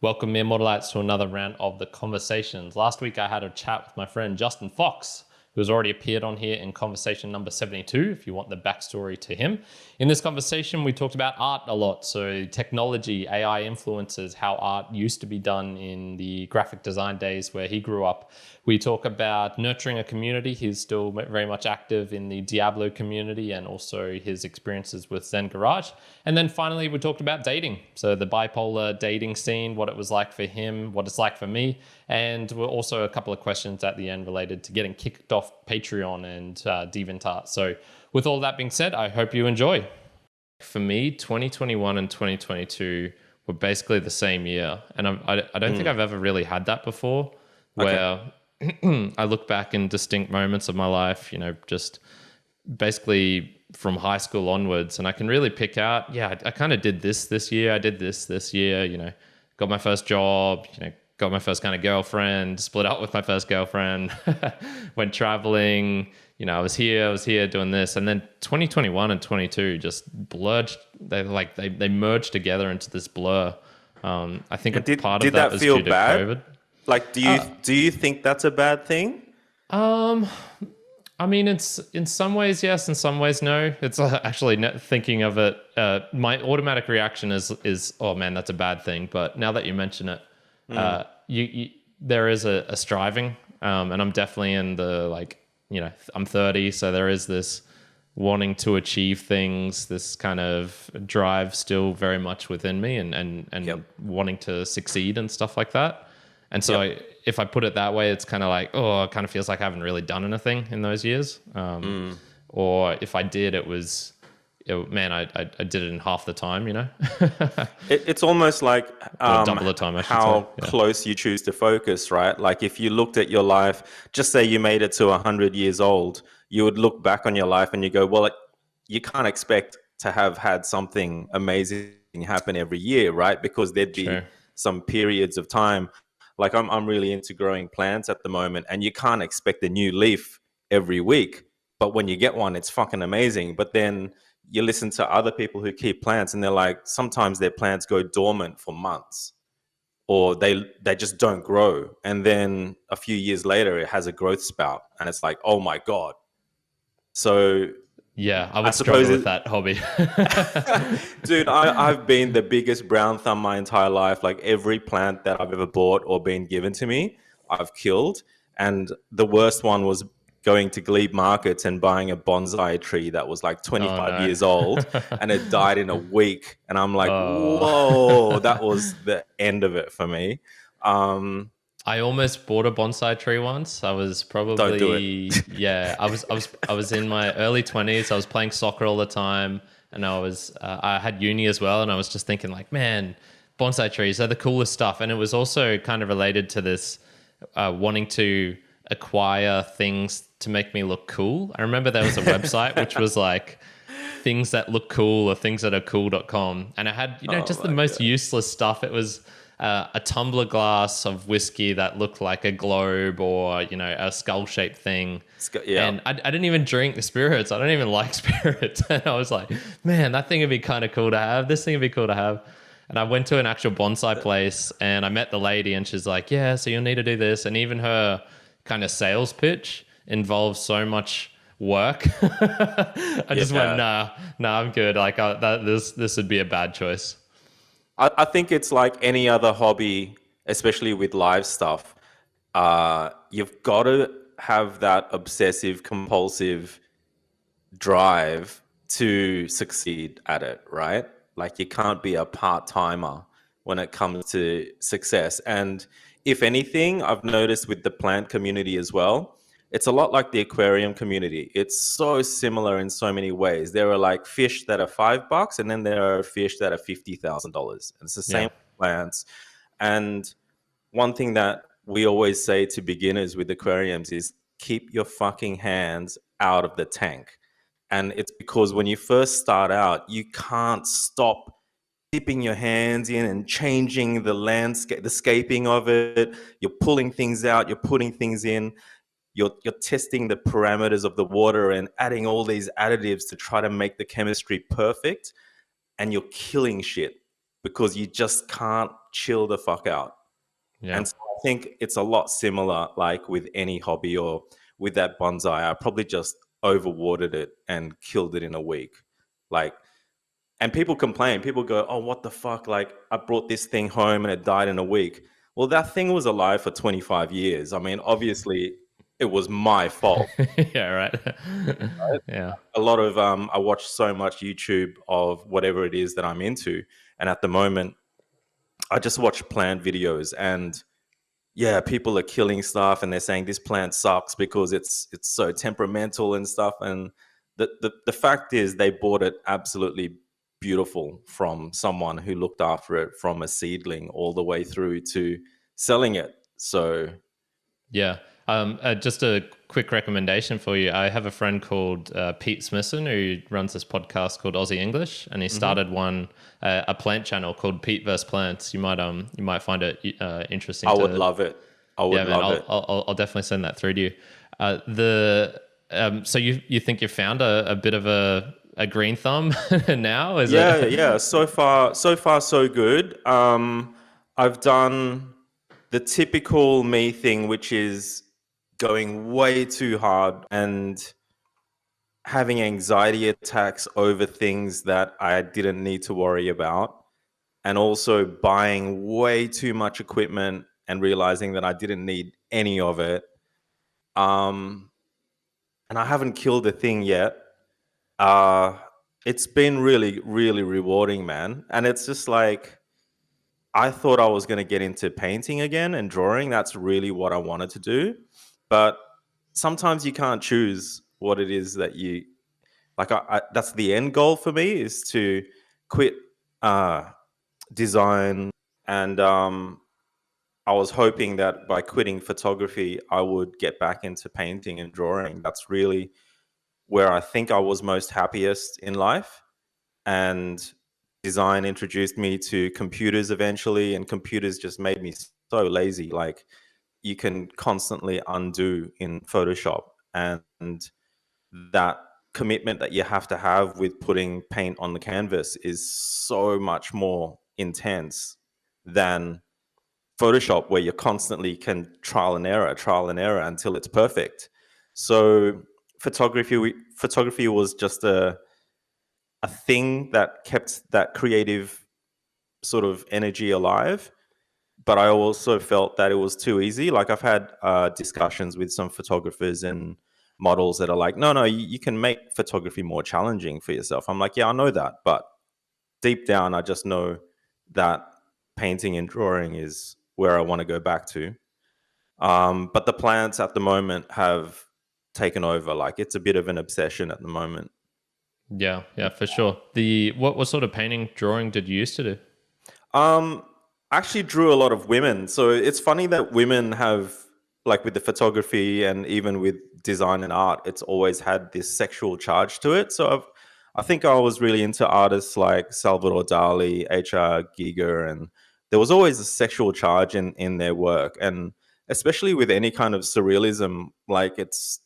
Welcome, mere mortalites, to another round of the conversations. Last week, I had a chat with my friend Justin Fox, who has already appeared on here in conversation number 72, if you want the backstory to him. In this conversation, we talked about art a lot. So technology, AI influences, how art used to be done in the graphic design days where he grew up. We talk about nurturing a community. He's still very much active in the Diablo community and also his experiences with Zen Garage. And then finally, we talked about dating. So the bipolar dating scene, what it was like for him, what it's like for me. And we're also a couple of questions at the end related to getting kicked off Patreon and DeviantArt. So with all that being said, I hope you enjoy. For me, 2021 and 2022 were basically the same year. And I don't think I've ever really had that before, where I look back in distinct moments of my life, just basically from high school onwards, and I can really pick out, I kind of did this year, I did this year, got my first job, got my first kind of girlfriend, split up with my first girlfriend, went traveling, I was here doing this. And then 2021 and 22 just blurred, they merged together into this blur. I think part of that was due to COVID. Like, do you think that's a bad thing? I mean, it's in some ways yes, in some ways no. It's actually thinking of it. My automatic reaction is oh man, that's a bad thing. But now that you mention it, there is a striving, and I'm definitely in the I'm 30, so there is this wanting to achieve things, this kind of drive still very much within me, and wanting to succeed and stuff like that. And so if I put it that way, it's kind of like, it kind of feels like I haven't really done anything in those years. Or if I did, I did it in half the time, It's almost like double the time, I should how say. Yeah. close you choose to focus, right? Like if you looked at your life, just say you made it to 100 years old, you would look back on your life and you go, well, you can't expect to have had something amazing happen every year, right? Because there'd be some periods of time. Like I'm really into growing plants at the moment, and you can't expect a new leaf every week. But when you get one, it's fucking amazing. But then you listen to other people who keep plants, and they're like, sometimes their plants go dormant for months, or they just don't grow. And then a few years later, it has a growth spout, and it's like, oh my God. So yeah, I would struggle with that hobby. Dude, I've been the biggest brown thumb my entire life. Like every plant that I've ever bought or been given to me, I've killed. And the worst one was going to Glebe markets and buying a bonsai tree that was like 25 years old, and it died in a week. And I'm like, whoa, that was the end of it for me. I almost bought a bonsai tree once. I was probably Don't do it. I was in my early 20s. I was playing soccer all the time, and I had uni as well, and I was just thinking like, man, bonsai trees are the coolest stuff. And it was also kind of related to this wanting to acquire things to make me look cool. I remember there was a website which was like things that look cool or things that are cool.com, and I had just the most useless stuff. It was a tumbler glass of whiskey that looked like a globe, or a skull-shaped thing. And I didn't even drink the spirits. I don't even like spirits. And I was like, man, that thing would be kind of cool to have. This thing would be cool to have. And I went to an actual bonsai place, and I met the lady, and she's like, yeah, so you'll need to do this. And even her kind of sales pitch involves so much work. I just went, nah, I'm good. Like this would be a bad choice. I think it's like any other hobby, especially with live stuff. You've got to have that obsessive, compulsive drive to succeed at it, right? Like you can't be a part-timer when it comes to success. And if anything, I've noticed with the plant community as well, it's a lot like the aquarium community. It's so similar in so many ways. There are like fish that are $5, and then there are fish that are $50,000. And it's the same with plants. And one thing that we always say to beginners with aquariums is keep your fucking hands out of the tank. And it's because when you first start out, you can't stop dipping your hands in and changing the landscape, the scaping of it. You're pulling things out, you're putting things in. You're testing the parameters of the water and adding all these additives to try to make the chemistry perfect, and you're killing shit because you just can't chill the fuck out. Yeah. And so I think it's a lot similar, like with any hobby or with that bonsai. I probably just overwatered it and killed it in a week. Like, and people complain. People go, "Oh, what the fuck? Like, I brought this thing home and it died in a week." Well, that thing was alive for 25 years. I mean, obviously, it was my fault. Yeah, right. Yeah. A lot of I watch so much YouTube of whatever it is that I'm into, and at the moment, I just watch plant videos, and yeah, people are killing stuff, and they're saying this plant sucks because it's so temperamental and stuff. And the fact is, they bought it absolutely beautiful from someone who looked after it from a seedling all the way through to selling it. So Yeah. Just a quick recommendation for you. I have a friend called Pete Smithson who runs this podcast called Aussie English, and he started a plant channel called Pete vs Plants. You might find it interesting. I would love it. I would love it. I'll definitely send that through to you. So you think you found a bit of a green thumb now? Yeah. So far, so good. I've done the typical me thing, which is going way too hard and having anxiety attacks over things that I didn't need to worry about, and also buying way too much equipment and realizing that I didn't need any of it. Um, and I haven't killed a thing yet. Uh, it's been really, really rewarding, man. And it's just like, I thought I was going to get into painting again and drawing. That's really what I wanted to do. But sometimes you can't choose what it is that you like. That's the end goal for me, is to quit design. And I was hoping that by quitting photography, I would get back into painting and drawing. That's really where I think I was most happiest in life. And design introduced me to computers eventually, and computers just made me so lazy. Like, you can constantly undo in Photoshop, and that commitment that you have to have with putting paint on the canvas is so much more intense than Photoshop, where you constantly can trial and error until it's perfect. So photography was just a thing that kept that creative sort of energy alive. But I also felt that it was too easy. Like, I've had discussions with some photographers and models that are like, no, you can make photography more challenging for yourself. I'm like, yeah, I know that. But deep down, I just know that painting and drawing is where I want to go back to. But the plants at the moment have taken over. Like, it's a bit of an obsession at the moment. Yeah, for sure. What sort of painting, drawing did you used to do? I actually drew a lot of women. So it's funny that women have, like, with the photography and even with design and art, it's always had this sexual charge to it. So I think I was really into artists like Salvador Dali, H.R. Giger, and there was always a sexual charge in their work. And especially with any kind of surrealism, like, it's,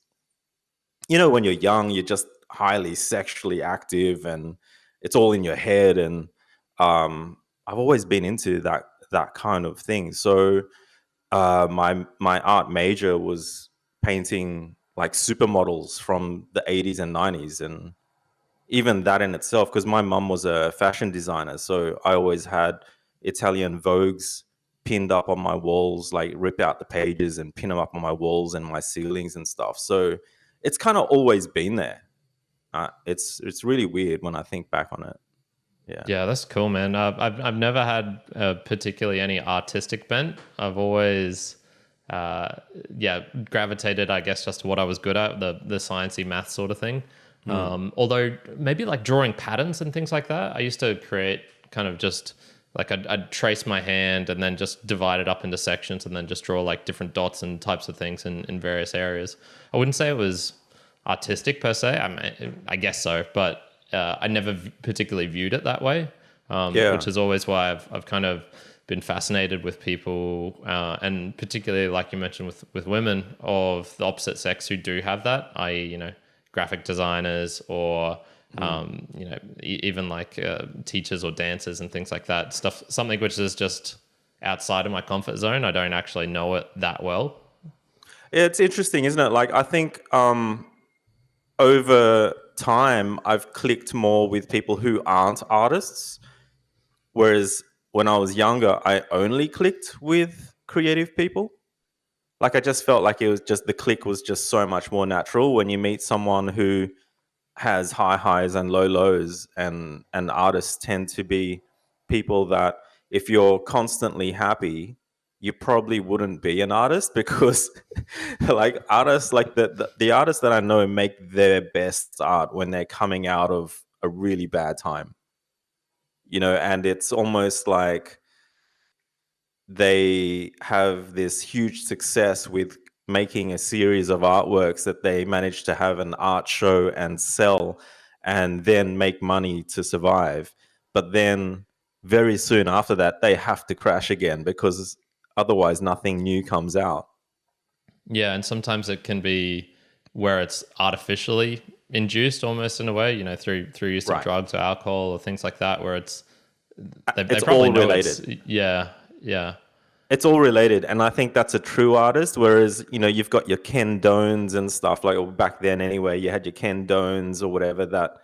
when you're young, you're just highly sexually active and it's all in your head. And I've always been into that kind of thing. So my art major was painting like supermodels from the 80s and 90s, and even that in itself, because my mum was a fashion designer, so I always had Italian Vogues pinned up on my walls, like rip out the pages and pin them up on my walls and my ceilings and stuff. So it's kind of always been there. It's really weird when I think back on it. Yeah. Yeah, that's cool, man. I've never had particularly any artistic bent. I've always, gravitated, I guess, just to what I was good at, the sciencey math sort of thing. Although maybe like drawing patterns and things like that, I used to create kind of just like I'd trace my hand and then just divide it up into sections and then just draw like different dots and types of things in various areas. I wouldn't say it was artistic per se. I guess so, but I never particularly viewed it that way, which is always why I've kind of been fascinated with people, and particularly, like you mentioned, with women of the opposite sex who do have that, i.e., graphic designers or, even like teachers or dancers and things like that. Something which is just outside of my comfort zone. I don't actually know it that well. It's interesting, isn't it? Like, I think over time, I've clicked more with people who aren't artists. Whereas when I was younger, I only clicked with creative people. Like, I just felt like it was just the click was just so much more natural when you meet someone who has high highs and low lows, and artists tend to be people that if you're constantly happy, you probably wouldn't be an artist because like artists like the artists that I know make their best art when they're coming out of a really bad time, and it's almost like they have this huge success with making a series of artworks that they manage to have an art show and sell and then make money to survive. But then very soon after that, they have to crash again because otherwise nothing new comes out. Yeah, and sometimes it can be where it's artificially induced almost in a way, through use of Right. drugs or alcohol or things like that, where they It's probably all know related. yeah. It's all related, and I think that's a true artist. Whereas, you've got your Ken Dones and stuff like, or back then anyway. You had your Ken Dones or whatever. That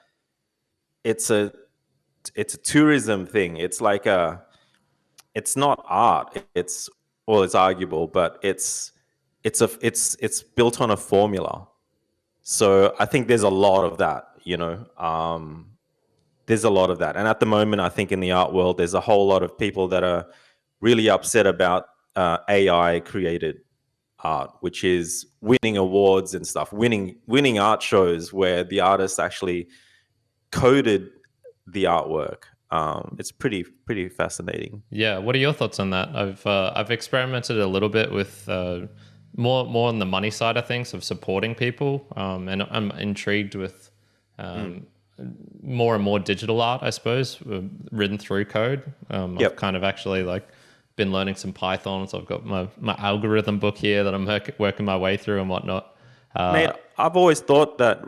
it's a it's a tourism thing. It's not art. It's arguable, but it's built on a formula. So I think there's a lot of that. There's a lot of that, and at the moment, I think in the art world, there's a whole lot of people that are really upset about AI created art, which is winning awards and stuff, winning art shows where the artist actually coded the artwork. It's pretty fascinating. Yeah, what are your thoughts on that? I've experimented a little bit with more on the money side of things of supporting people, and I'm intrigued with more and more digital art, I suppose, written through code. I've Yep. kind of actually been learning some Python, so I've got my algorithm book here that I'm working my way through and whatnot. Mate, I've always thought that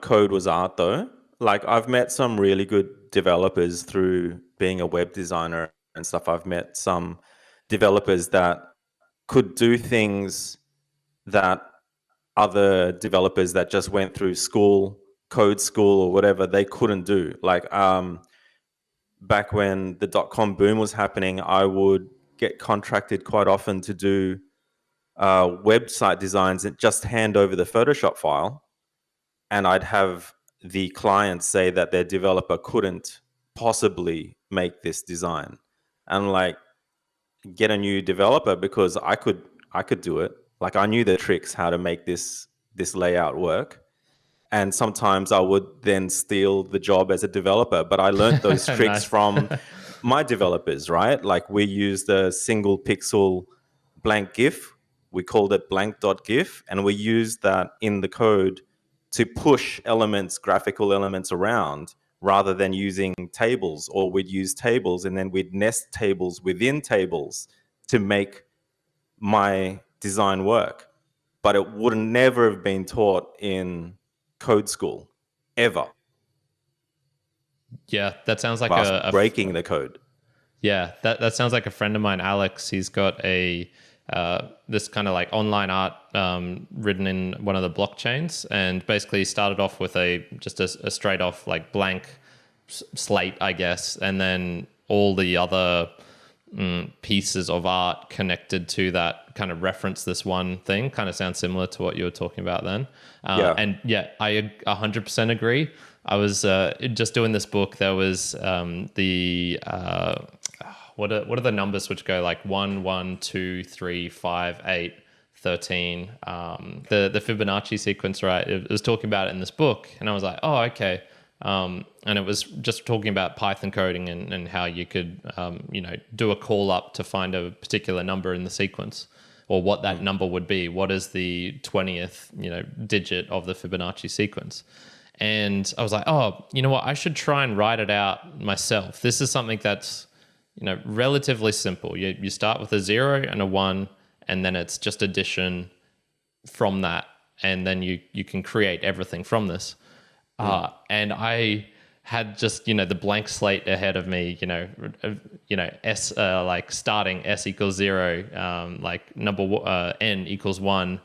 code was art, though. Like, I've met some really good developers through being a web designer and stuff. I've met some developers that could do things that other developers that just went through school, code school or whatever, they couldn't do. Like, back when the dot-com boom was happening, I would get contracted quite often to do website designs and just hand over the Photoshop file, and I'd have the client say that their developer couldn't possibly make this design, and like get a new developer because I could do it. Like, I knew the tricks how to make this layout work. And sometimes I would then steal the job as a developer. But I learned those tricks Nice. from my developers, right? Like, we used a single pixel blank GIF. We called it blank.gif. And we used that in the code to push elements, graphical elements around rather than using tables. Or we'd use tables and then we'd nest tables within tables to make my design work. But it would never have been taught in code school ever. Yeah, that sounds like Us breaking the code. yeah, that sounds like a friend of mine, Alex. He's got a this kind of like online art written in one of the blockchains, and basically started off with just a straight off like blank slate, I guess, and then all the other pieces of art connected to that kind of reference this one thing. Kind of sounds similar to what you were talking about then. Yeah. And yeah, I 100% agree. I was just doing this book. There was the what are the numbers which go like 1, 1, 2, 3, 5, 8, 13. The Fibonacci sequence, right? It was talking about it in this book, and I was like, oh, okay. And it was just talking about Python coding and how you could, do a call up to find a particular number in the sequence, or what that number would be. What is the 20th, digit of the Fibonacci sequence? And I was like, oh, you know what? I should try and write it out myself. This is something that's, relatively simple. You start with a 0 and a 1, and then it's just addition from that. And then you can create everything from this. And I had just, the blank slate ahead of me, S, like starting S equals 0, like N equals 1.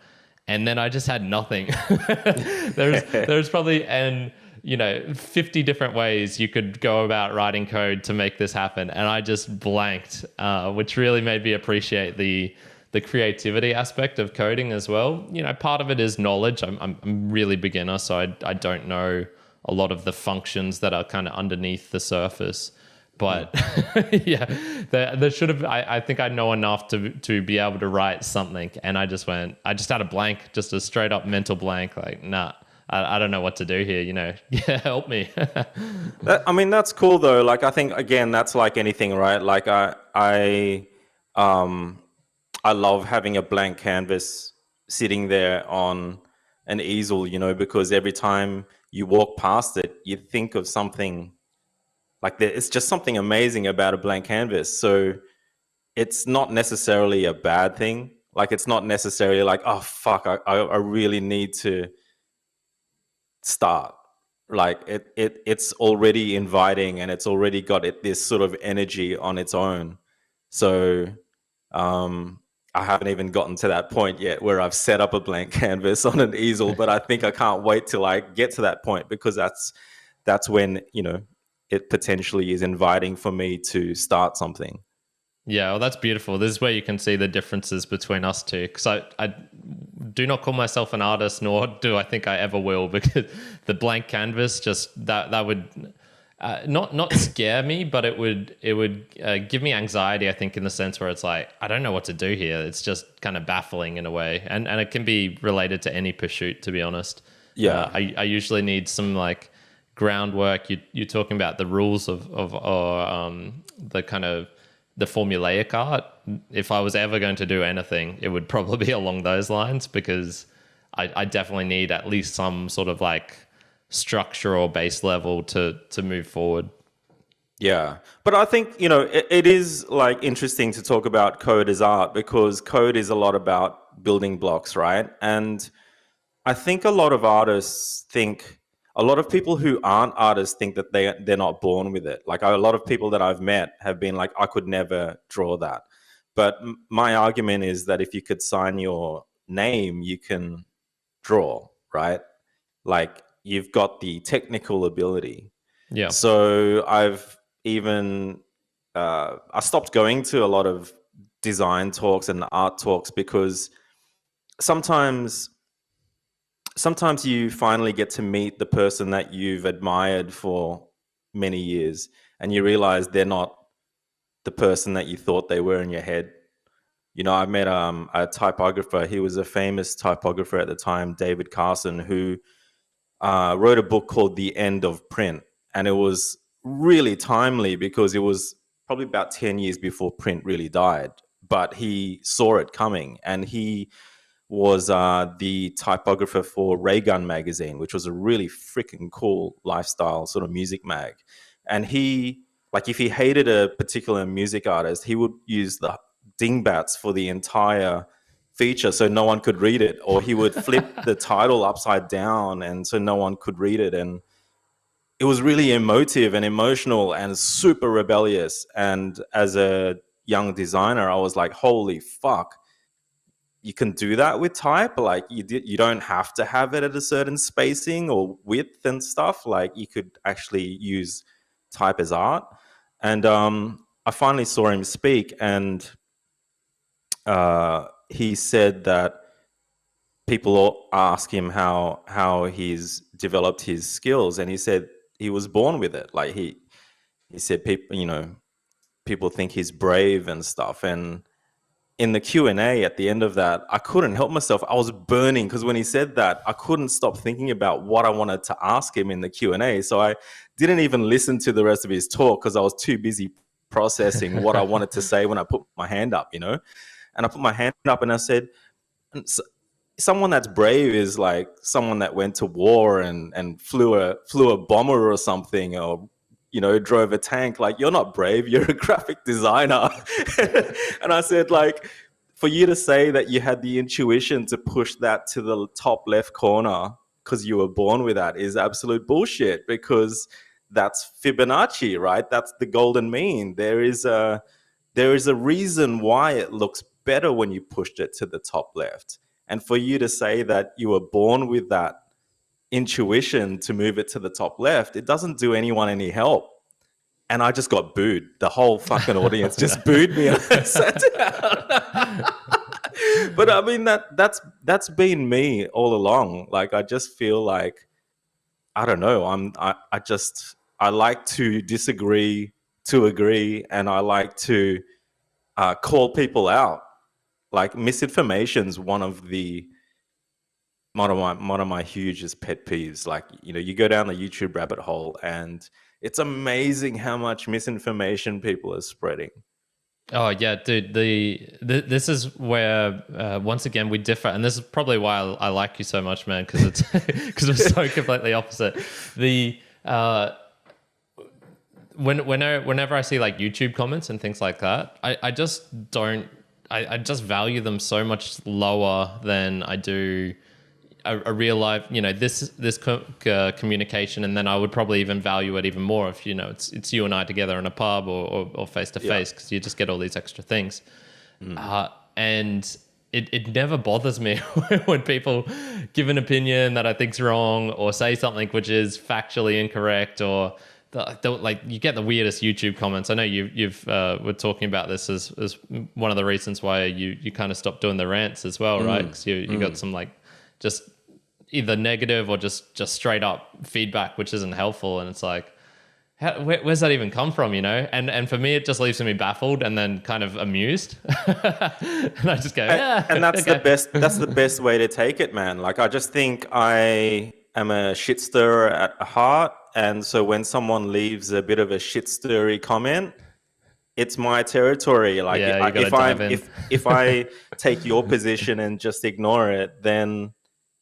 And then I just had nothing. There's probably 50 different ways you could go about writing code to make this happen. And I just blanked, which really made me appreciate the creativity aspect of coding as well. Part of it is knowledge. I'm really beginner, so I don't know a lot of the functions that are kind of underneath the surface. But yeah, there should have, I think I know enough to be able to write something. And I just had a blank, just a straight up mental blank, like, nah, I don't know what to do here, yeah, help me. That's cool though. Like, I think, again, that's like anything, right? Like I love having a blank canvas sitting there on an easel, because every time you walk past it, you think of something like that. It's just something amazing about a blank canvas. So it's not necessarily a bad thing. Like, it's not necessarily like, oh, fuck, I really need to start. Like, it's already inviting, and it's already got this sort of energy on its own. So I haven't even gotten to that point yet where I've set up a blank canvas on an easel, but I think I can't wait till I get to that point, because that's when, it potentially is inviting for me to start something. Yeah, well, that's beautiful. This is where you can see the differences between us two. Because I do not call myself an artist, nor do I think I ever will, because the blank canvas, just that would not scare me, but it would give me anxiety, I think, in the sense where it's like, I don't know what to do here. It's just kind of baffling in a way. And it can be related to any pursuit, to be honest. Yeah. I usually need some like groundwork. You're talking about the rules or the kind of the formulaic art. If I was ever going to do anything, it would probably be along those lines, because I definitely need at least some sort of like structure or base level to move forward. Yeah. But I think, it is like interesting to talk about code as art, because code is a lot about building blocks, right? And I think a lot of people who aren't artists think that they're not born with it. Like, a lot of people that I've met have been like, I could never draw that. But my argument is that if you could sign your name, you can draw, right? Like, you've got the technical ability. Yeah. So I've even I stopped going to a lot of design talks and art talks, because sometimes you finally get to meet the person that you've admired for many years, and you realize they're not the person that you thought they were in your head. I met a typographer. He was a famous typographer at the time, David Carson, who wrote a book called The End of Print. And it was really timely, because it was probably about 10 years before print really died. But he saw it coming, and he was the typographer for Raygun magazine, which was a really freaking cool lifestyle sort of music mag. And he, like, if he hated a particular music artist, he would use the dingbats for the entire feature so no one could read it, or he would flip the title upside down and so no one could read it. And it was really emotive and emotional and super rebellious. And as a young designer, I was like, holy fuck, you can do that with type. Like, you don't have to have it at a certain spacing or width and stuff. Like, you could actually use type as art. And I finally saw him speak, and he said that people ask him how he's developed his skills, and he said he was born with it. Like, he said people think he's brave and stuff. And in the Q&A at the end of that, I couldn't help myself. I was burning, because when he said that, I couldn't stop thinking about what I wanted to ask him in the Q&A. So I didn't even listen to the rest of his talk, because I was too busy processing what I wanted to say when I put my hand up, And I put my hand up and I said, someone that's brave is like someone that went to war and flew a bomber or something, or drove a tank. Like, you're not brave, you're a graphic designer. And I said, like, for you to say that you had the intuition to push that to the top left corner because you were born with that is absolute bullshit, because that's Fibonacci, right? That's the golden mean. There is a reason why it looks better when you pushed it to the top left. And for you to say that you were born with that intuition to move it to the top left, it doesn't do anyone any help. And I just got booed. The whole fucking audience just booed me. And I sat down. But I mean, that's been me all along. Like, I just feel like, I don't know. I like to disagree to agree, and I like to call people out. Like, misinformation's one of my hugest pet peeves. Like, you go down the YouTube rabbit hole, and it's amazing how much misinformation people are spreading. Oh yeah, dude. This is where once again we differ, and this is probably why I like you so much, man, because it's because we're so completely opposite. Whenever I see like YouTube comments and things like that, I just don't. I just value them so much lower than I do a real life, this communication, and then I would probably even value it even more if it's you and I together in a pub or face to face, because you just get all these extra things. And it never bothers me when people give an opinion that I think's wrong, or say something which is factually incorrect, or like you get the weirdest YouTube comments. I know you've we're talking about this as one of the reasons why you kind of stopped doing the rants as well, right? Because you got some like just either negative or just straight up feedback, which isn't helpful. And it's like, where's that even come from, And for me, it just leaves me baffled and then kind of amused. And I just go, yeah. And that's that's the best way to take it, man. Like, I just think I am a shit stirrer at heart. And so when someone leaves a bit of a shit stirry comment, it's my territory. Like, if I take your position and just ignore it, then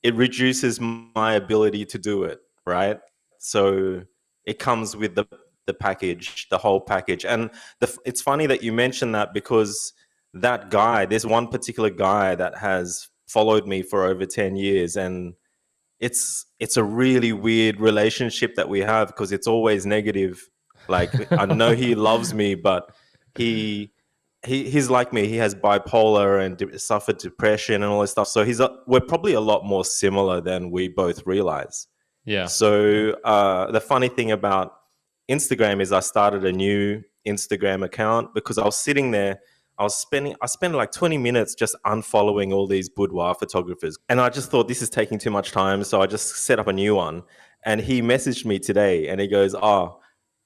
it reduces my ability to do it, right? So it comes with the package, the whole package. And it's funny that you mentioned that, because there's one particular guy that has followed me for over 10 years, and it's a really weird relationship that we have, because it's always negative. Like, I know he loves me, but he's like me. He has bipolar and suffered depression and all this stuff. So we're probably a lot more similar than we both realize. Yeah. So the funny thing about Instagram is I started a new Instagram account because I was sitting there. I spent like 20 minutes just unfollowing all these boudoir photographers. And I just thought, this is taking too much time. So I just set up a new one. And he messaged me today and he goes, are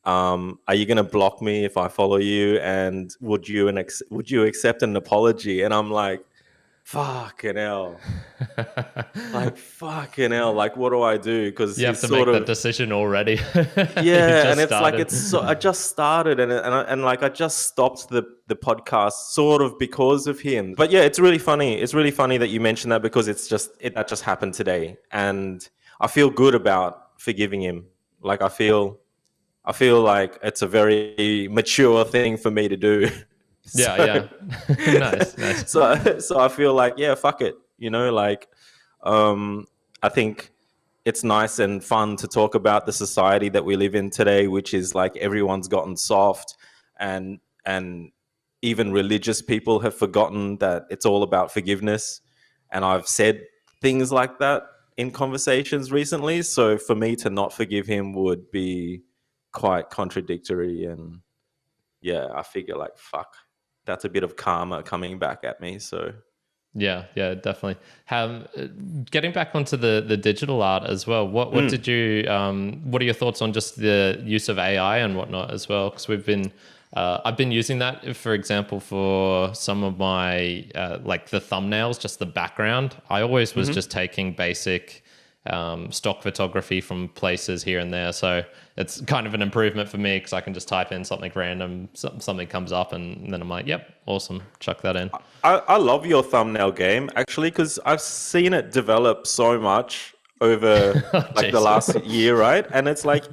you going to block me if I follow you? And would you accept an apology? And I'm like, fucking hell. Like, fucking hell. Like, what do I do? Because you have to make that decision already. Yeah. And it's started. I just started and like, I just stopped the podcast sort of because of him. But yeah, it's really funny. It's really funny that you mentioned that, because that just happened today. And I feel good about forgiving him. Like, I feel like it's a very mature thing for me to do. Yeah. Nice. So I feel like, yeah, fuck it. I think it's nice and fun to talk about the society that we live in today, which is like everyone's gotten soft, and even religious people have forgotten that it's all about forgiveness. And I've said things like that in conversations recently. So for me to not forgive him would be quite contradictory. And yeah, I figure like, fuck, that's a bit of karma coming back at me. So yeah, definitely. Getting back onto the digital art as well, what did you what are your thoughts on just the use of AI and whatnot as well? Because I've been using that, for example, for some of my like the thumbnails, just the background. I always was just taking basic stock photography from places here and there. So it's kind of an improvement for me, because I can just type in something random, something comes up, and then I'm like, yep, awesome, chuck that in. I love your thumbnail game, actually, because I've seen it develop so much over like the last year, right? And it's like,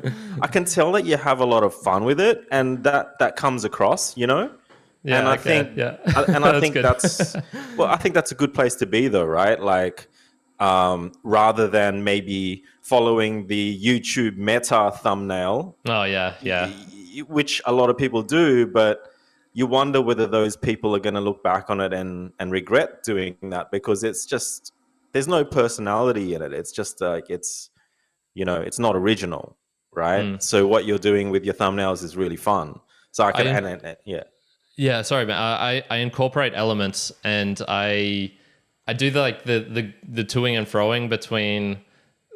I can tell that you have a lot of fun with it, and that comes across, Yeah, and I think that's I think that's a good place to be, though, right? Like, rather than maybe following the YouTube meta thumbnail, Oh yeah, yeah. which a lot of people do, but you wonder whether those people are going to look back on it and regret doing that, because it's just, there's no personality in it. It's just like, it's, it's not original, right? Mm. So what you're doing with your thumbnails is really fun. So I can, I yeah. Yeah, sorry, man. I incorporate elements, and I do the toing and froing between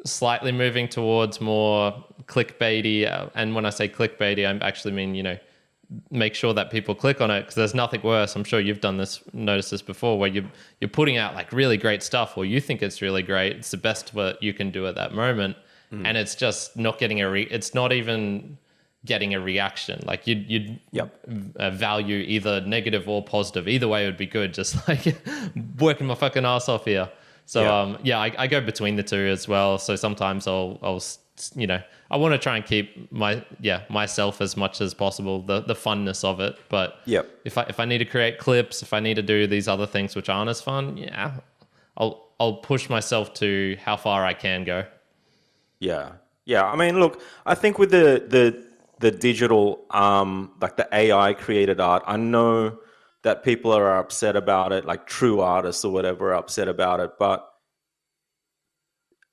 slightly moving towards more clickbaity, and when I say clickbaity, I actually mean, make sure that people click on it, because there's nothing worse. I'm sure you've noticed this before, where you're putting out like really great stuff, or you think it's really great. It's the best what you can do at that moment, and it's just not getting it's not even getting a reaction. Like you'd value either negative or positive. Either way would be good. Just like working my fucking ass off here. So I go between the two as well. So sometimes I'll I want to try and keep myself as much as possible, the funness of it. But if I need to create clips, if I need to do these other things which aren't as fun, I'll push myself to how far I can go. Yeah. I mean, look, I think with the digital, like the AI created art, I know that people are upset about it, like true artists or whatever are upset about it, but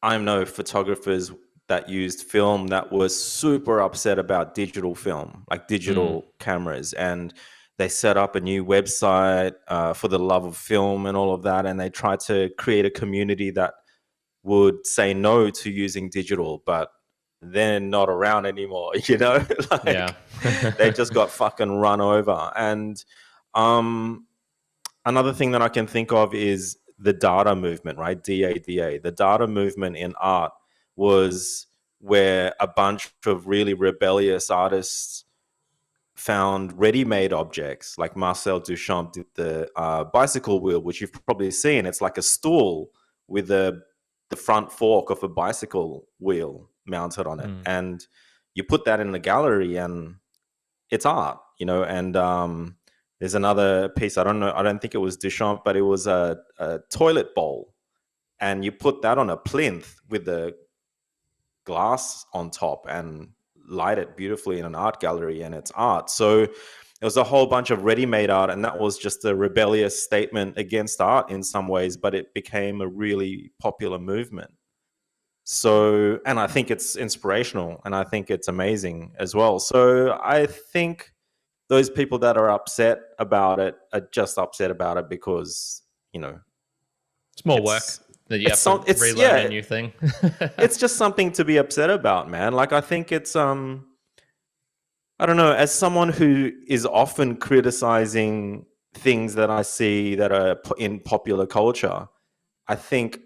I know photographers that used film that were super upset about digital film, like digital cameras, and they set up a new website for the love of film and all of that, and they tried to create a community that would say no to using digital, but they're not around anymore, like they just got fucking run over. And another thing that I can think of is the data movement, right? DADA. The data movement in art was where a bunch of really rebellious artists found ready-made objects, like Marcel Duchamp did the bicycle wheel, which you've probably seen. It's like a stool with the front fork of a bicycle wheel mounted on it, and you put that in the gallery, and it's art, And there's another piece. I don't think it was Duchamp, but it was a toilet bowl, and you put that on a plinth with the glass on top and light it beautifully in an art gallery, and it's art. So there was a whole bunch of ready-made art, and that was just a rebellious statement against art in some ways, but it became a really popular movement. So, and I think it's inspirational, and I think it's amazing as well. So I think those people that are upset about it are just upset about it because, it's more work that you have to relearn a new thing. It's just something to be upset about, man. Like, I think it's, I don't know, as someone who is often criticizing things that I see that are in popular culture, I think,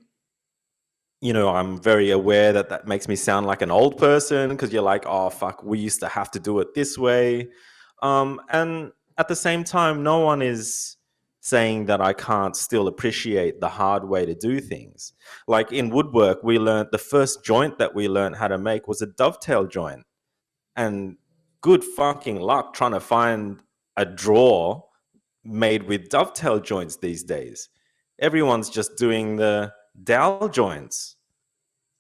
I'm very aware that makes me sound like an old person, because you're like, oh, fuck, we used to have to do it this way. And at the same time, no one is saying that I can't still appreciate the hard way to do things. Like in woodwork, we learned the first joint that we learned how to make was a dovetail joint. And good fucking luck trying to find a drawer made with dovetail joints these days. Everyone's just doing the dowel joints.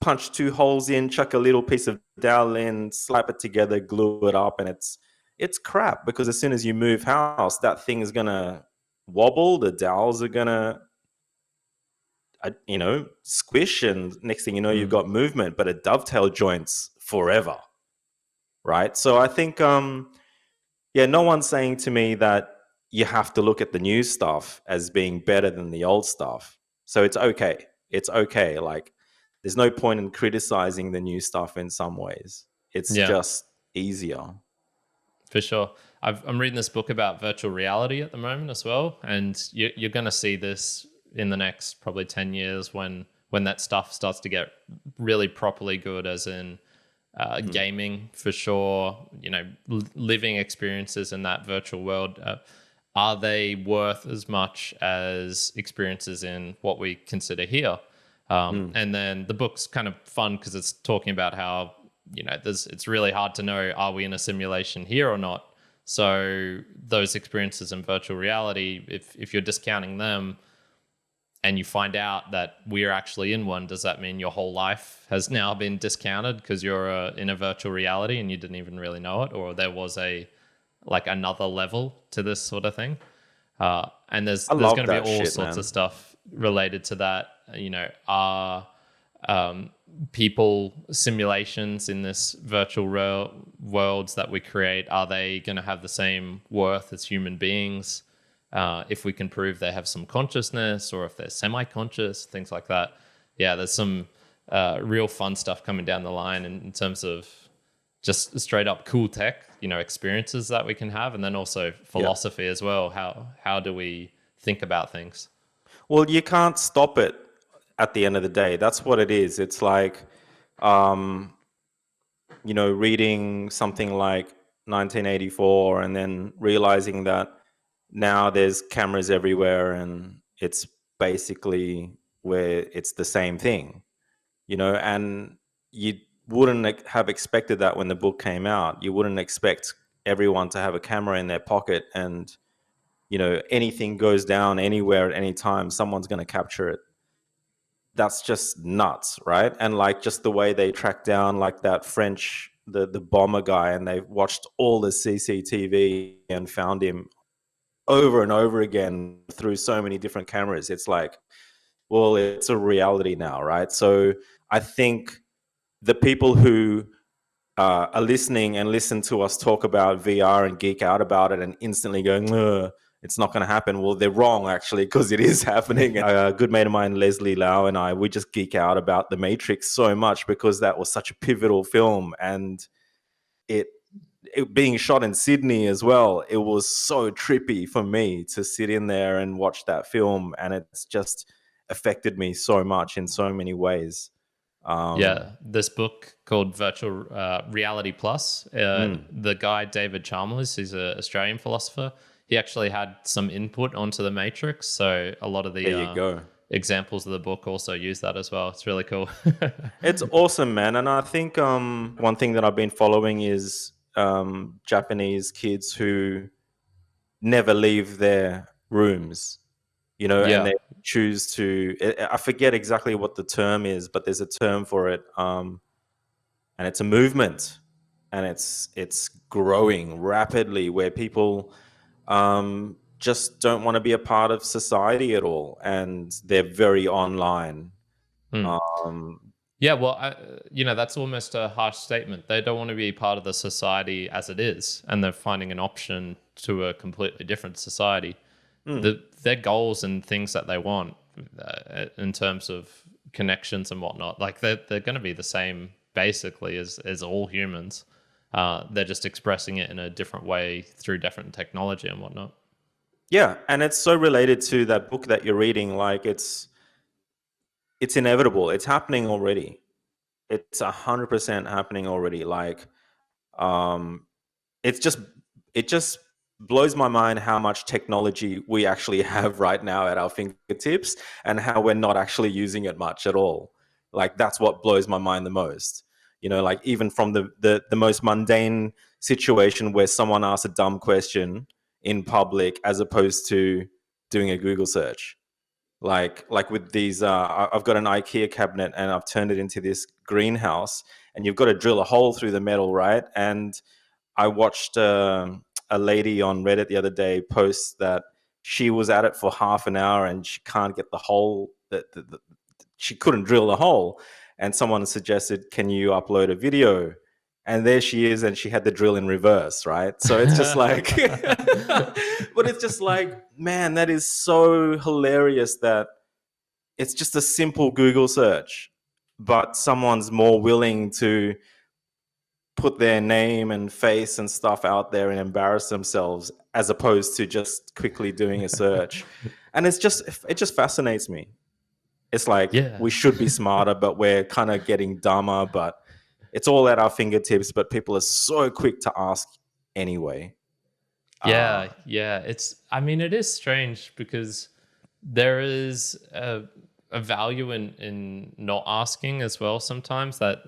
Punch 2 holes in, chuck a little piece of dowel in, slap it together, glue it up, and it's crap, because as soon as you move house, that thing is gonna wobble, the dowels are gonna squish, and next thing you know, you've got movement. But a dovetail joint's forever, right? So I think no one's saying to me that you have to look at the new stuff as being better than the old stuff. So it's okay. Like, there's no point in criticizing the new stuff in some ways. It's just easier. For sure. I'm reading this book about virtual reality at the moment as well, and you're going to see this in the next probably 10 years when that stuff starts to get really properly good, as in gaming, for sure. Living experiences in that virtual world. Are they worth as much as experiences in what we consider here? And then the book's kind of fun because it's talking about how, it's really hard to know, are we in a simulation here or not? So those experiences in virtual reality, if you're discounting them and you find out that we're actually in one, does that mean your whole life has now been discounted because you're in a virtual reality and you didn't even really know it, or there was another level to this sort of thing? And there's I going love to be that all shit, sorts man. of stuff related to that. Are people simulations in this virtual worlds that we create, are they going to have the same worth as human beings? If we can prove they have some consciousness, or if they're semi-conscious, things like that. Yeah, there's some real fun stuff coming down the line in terms of just straight up cool tech, experiences that we can have, and then also Yeah. philosophy as well. How do we think about things? Well, you can't stop it at the end of the day. That's what it is. It's like, um, reading something like 1984 and then realizing that now there's cameras everywhere and it's basically where it's the same thing, and you wouldn't have expected that when the book came out. You wouldn't expect everyone to have a camera in their pocket and, anything goes down anywhere at any time, someone's going to capture it. That's just nuts, right? And like just the way they tracked down like that French the bomber guy, and they watched all the CCTV and found him over and over again through so many different cameras. It's like, well, it's a reality now, right? So I think the people who are listening and listen to us talk about VR and geek out about it and instantly going, "Ugh, it's not going to happen." Well, they're wrong, actually, because it is happening. A good mate of mine, Leslie Lau, and I, we just geek out about The Matrix so much because that was such a pivotal film. And it, it being shot in Sydney as well, it was so trippy for me to sit in there and watch that film. And it's just affected me so much in so many ways. Yeah, this book called Virtual Reality Plus, the guy David Chalmers, he's an Australian philosopher, he actually had some input onto the Matrix, so a lot of There you the go. examples of the book also use that as well. It's really cool. It's awesome, man. And I think one thing that I've been following is Japanese kids who never leave their rooms, and Yeah. they choose to. I forget exactly what the term is, but there's a term for it, and it's a movement, and it's growing rapidly where people just don't want to be a part of society at all, and they're very online. Hmm. Um, Yeah, well, that's almost a harsh statement. They don't want to be part of the society as it is, and they're finding an option to a completely different society. Their goals and things that they want in terms of connections and whatnot, like they're going to be the same basically as all humans. They're just expressing it in a different way through different technology and whatnot. Yeah, and it's so related to that book that you're reading. Like it's inevitable. It's happening already. It's 100% happening already. Like, um, it's just it just blows my mind how much technology we actually have right now at our fingertips, and how we're not actually using it much at all. Like that's what blows my mind the most. Like even from the most mundane situation where someone asks a dumb question in public as opposed to doing a Google search. Like with these, I've got an IKEA cabinet and I've turned it into this greenhouse, and you've got to drill a hole through the metal, right? And I watched a lady on Reddit the other day post that she was at it for half an hour and she can't get the hole that she couldn't drill the hole, and someone suggested, can you upload a video? And there she is, and she had the drill in reverse, right? So it's just like but it's just like, man, that is so hilarious that it's just a simple Google search, but someone's more willing to put their name and face and stuff out there and embarrass themselves as opposed to just quickly doing a search. And it just fascinates me. It's like Yeah. we should be smarter, but we're kind of getting dumber, but it's all at our fingertips, but people are so quick to ask anyway. Yeah, yeah. I mean, it is strange because there is a value in not asking as well sometimes that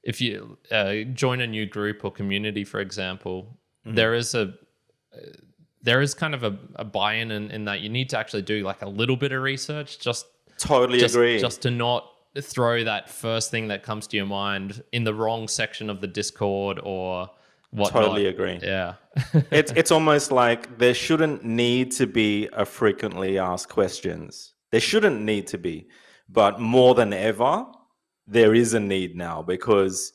if you join a new group or community, for example, there is a there is kind of a buy-in in that you need to actually do like a little bit of research, Totally agree. just to not throw that first thing that comes to your mind in the wrong section of the Discord or whatnot. Totally agree. Yeah. It's almost like there shouldn't need to be a frequently asked questions. There shouldn't need to be, but more than ever, there is a need now because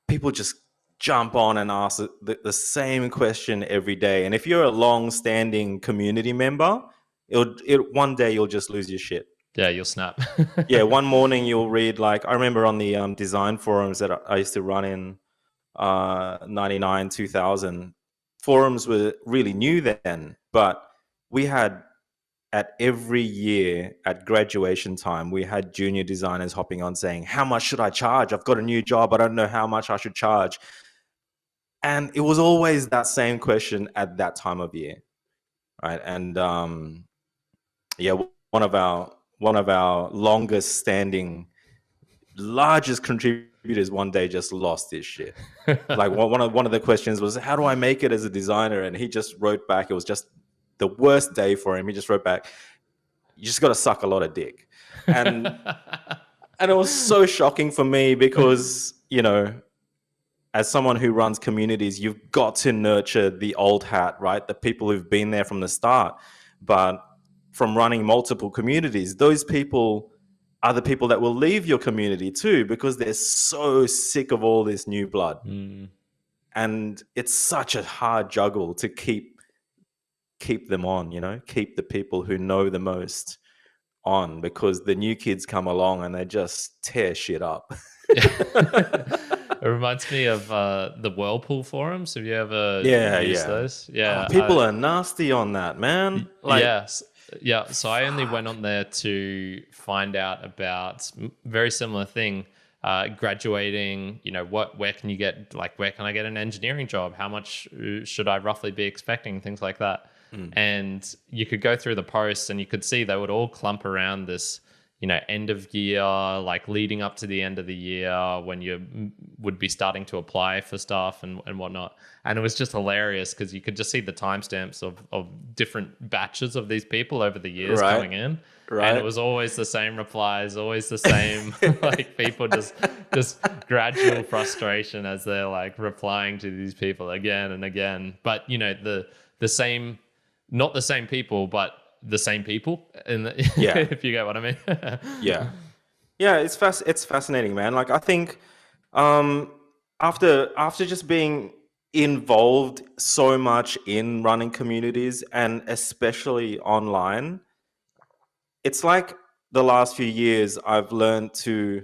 people just jump on and ask the same question every day. And if you're a long-standing community member, one day you'll just lose your shit. Yeah, you'll snap. Yeah, one morning you'll read, like, I remember on the design forums that I used to run in 99, 2000, forums were really new then, but we had, at every year at graduation time, we had junior designers hopping on saying, how much should I charge? I've got a new job. I don't know how much I should charge. And it was always that same question at that time of year, right? And yeah, one of our longest standing, largest contributors one day just lost his shit. Like one of the questions was, how do I make it as a designer? And he just wrote back, it was just the worst day for him. He just wrote back, you just got to suck a lot of dick. And and it was so shocking for me because, you know, as someone who runs communities, you've got to nurture the old hat, right? The people who've been there from the start. But from running multiple communities, those people are the people that will leave your community too, because they're so sick of all this new blood. And it's such a hard juggle to keep them on, you know, keep the people who know the most on, because the new kids come along and they just tear shit up. It reminds me of the Whirlpool forums. Have you ever used those? Yeah. People are nasty on that, man. Like, yes. Yeah. So I only went on there to find out about very similar thing. Graduating, you know, where can you get, like, where can I get an engineering job? How much should I roughly be expecting? Things like that. And you could go through the posts and you could see they would all clump around this, you know, end of year, like leading up to the end of the year when you would be starting to apply for stuff and whatnot. And it was just hilarious because you could just see the timestamps of different batches of these people over the years coming in. Right. And it was always the same replies, always the same, like, people just gradual frustration as they're like replying to these people again and again. But, you know, the same, not the same people, but the same people. If you get what I mean. Yeah, it's fascinating, man. Like, I think after just being involved so much in running communities, and especially online, it's like the last few years I've learned to,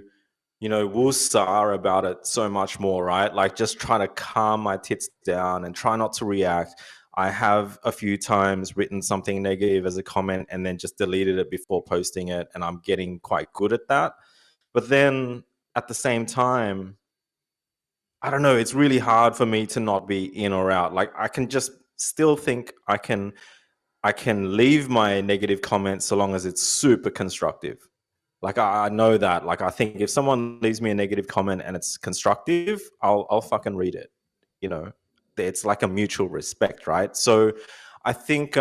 you know, woosah about it so much more, right? Like, just try to calm my tits down and try not to react. I have a few times written something negative as a comment and then just deleted it before posting it, and I'm getting quite good at that. But then at the same time, I don't know, it's really hard for me to not be in or out. Like, I can just still think I can leave my negative comments so long as it's super constructive. Like, I know that. Like, I think if someone leaves me a negative comment and it's constructive, I'll fucking read it, you know. It's like a mutual respect, right? So I think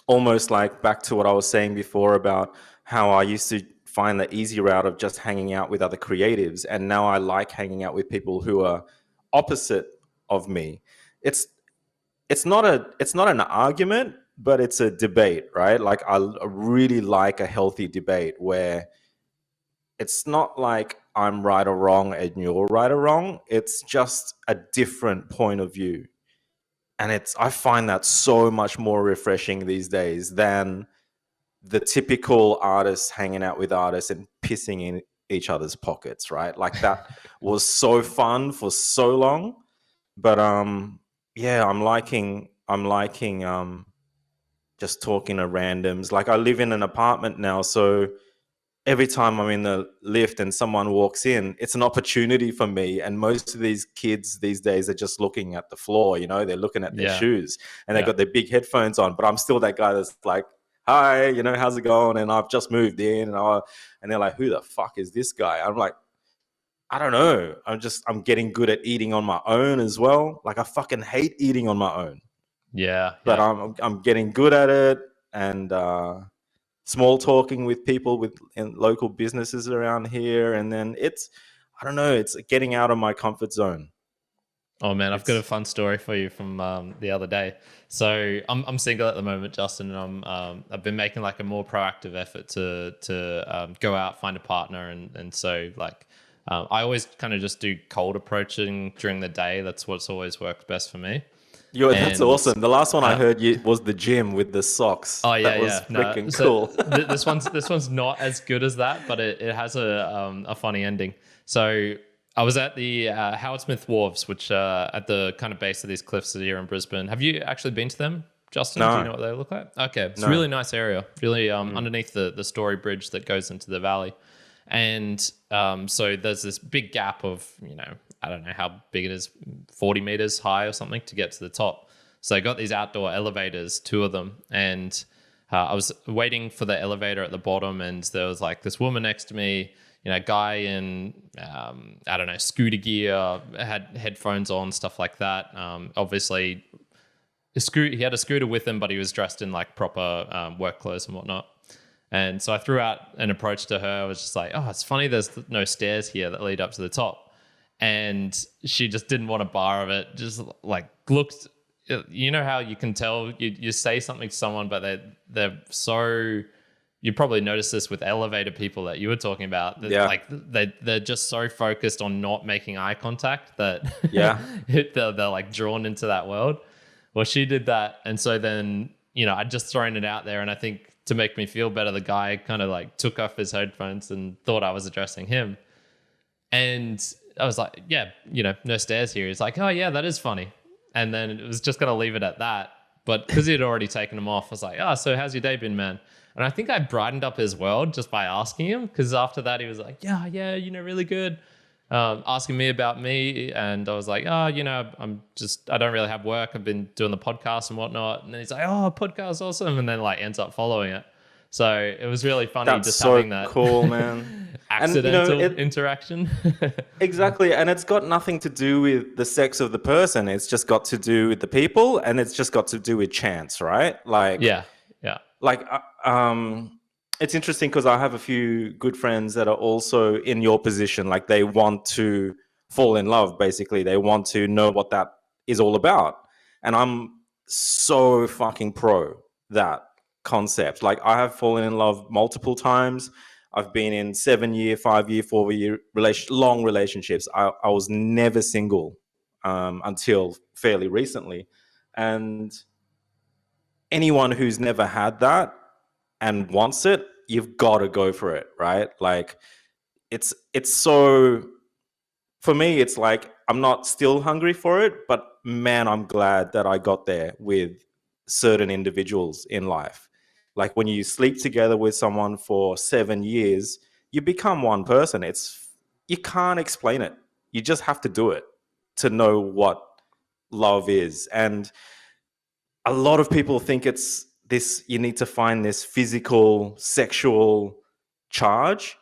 almost like back to what I was saying before about how I used to find the easy route of just hanging out with other creatives, and now I like hanging out with people who are opposite of me. It's not an argument, but it's a debate, right? Like, I really like a healthy debate where it's not like I'm right or wrong and you're right or wrong. It's just a different point of view. And I find that so much more refreshing these days than the typical artists hanging out with artists and pissing in each other's pockets, right? Like, that was so fun for so long. But yeah, I'm liking just talking to randoms. Like, I live in an apartment now, so every time I'm in the lift and someone walks in, it's an opportunity for me. And most of these kids these days are just looking at the floor, you know, they're looking at their shoes and they've got their big headphones on. But I'm still that guy that's like, hi, you know, how's it going? And I've just moved in. And they're like, who the fuck is this guy? I'm like, I don't know. I'm getting good at eating on my own as well. Like, I fucking hate eating on my own. Yeah, but yeah. I'm getting good at it, and small talking with people in local businesses around here, and then it's, I don't know, it's getting out of my comfort zone. Oh man, I've got a It's fun story for you from the other day. So I'm single at the moment, Justin, and I've been making like a more proactive effort to go out, find a partner, and so like I always kind of just do cold approaching during the day. That's what's always worked best for me. That's And awesome. The last one I uh, heard you was the gym with the socks. oh That yeah, was yeah. No, freaking so cool. this one's not as good as that, but it has a funny ending. So I was at the Howard Smith Wharves, which at the kind of base of these cliffs here in Brisbane. Have you actually been to them, Justin? Do you No, know what they look like? Okay, it's a no. really nice area. Really underneath the Story Bridge that goes into the valley, and so there's this big gap of I don't know how big it is, 40 meters high or something to get to the top. So I got these outdoor elevators, two of them, and I was waiting for the elevator at the bottom, and there was like this woman next to me, guy in I don't know, scooter gear, had headphones on, stuff like that. Obviously, he had a scooter with him, but he was dressed in like proper work clothes and whatnot. And so I threw out an approach to her. I was just like, "Oh, it's funny. There's no stairs here that lead up to the top." And she just didn't want a bar of it. Just like looked. You know how you can tell you say something to someone, but they're so. You probably noticed this with elevator people that you were talking about. That Yeah, like they're just so focused on not making eye contact that yeah. they're like drawn into that world. Well, she did that, and so then I'd just thrown it out there, and I think to make me feel better, the guy kind of like took off his headphones and thought I was addressing him, and I was like, yeah, no stairs here. He's like, oh yeah, that is funny. And then it was just going to leave it at that. But because he had already taken them off, I was like, oh, so how's your day been, man? And I think I brightened up his world just by asking him. Because after that, he was like, yeah, really good. Asking me about me. And I was like, oh, I don't really have work. I've been doing the podcast and whatnot. And then he's like, oh, podcast, awesome. And then like ends up following it. So it was really funny That's just so having that cool, man. And accidental interaction. exactly, and it's got nothing to do with the sex of the person. It's just got to do with the people, and it's just got to do with chance, right? Yeah, yeah. Like, it's interesting because I have a few good friends that are also in your position. Like, they want to fall in love. Basically, they want to know what that is all about, and I'm so fucking pro that concept. Like, I have fallen in love multiple times. I've been in 7-year, 5-year, 4-year long relationships. I was never single until fairly recently. And anyone who's never had that and wants it, you've got to go for it, right? Like, it's so, for me, it's like I'm not still hungry for it, but man, I'm glad that I got there with certain individuals in life. Like, when you sleep together with someone for 7 years, you become one person. You can't explain it. You just have to do it to know what love is. And a lot of people think it's this, you need to find this physical, sexual charge,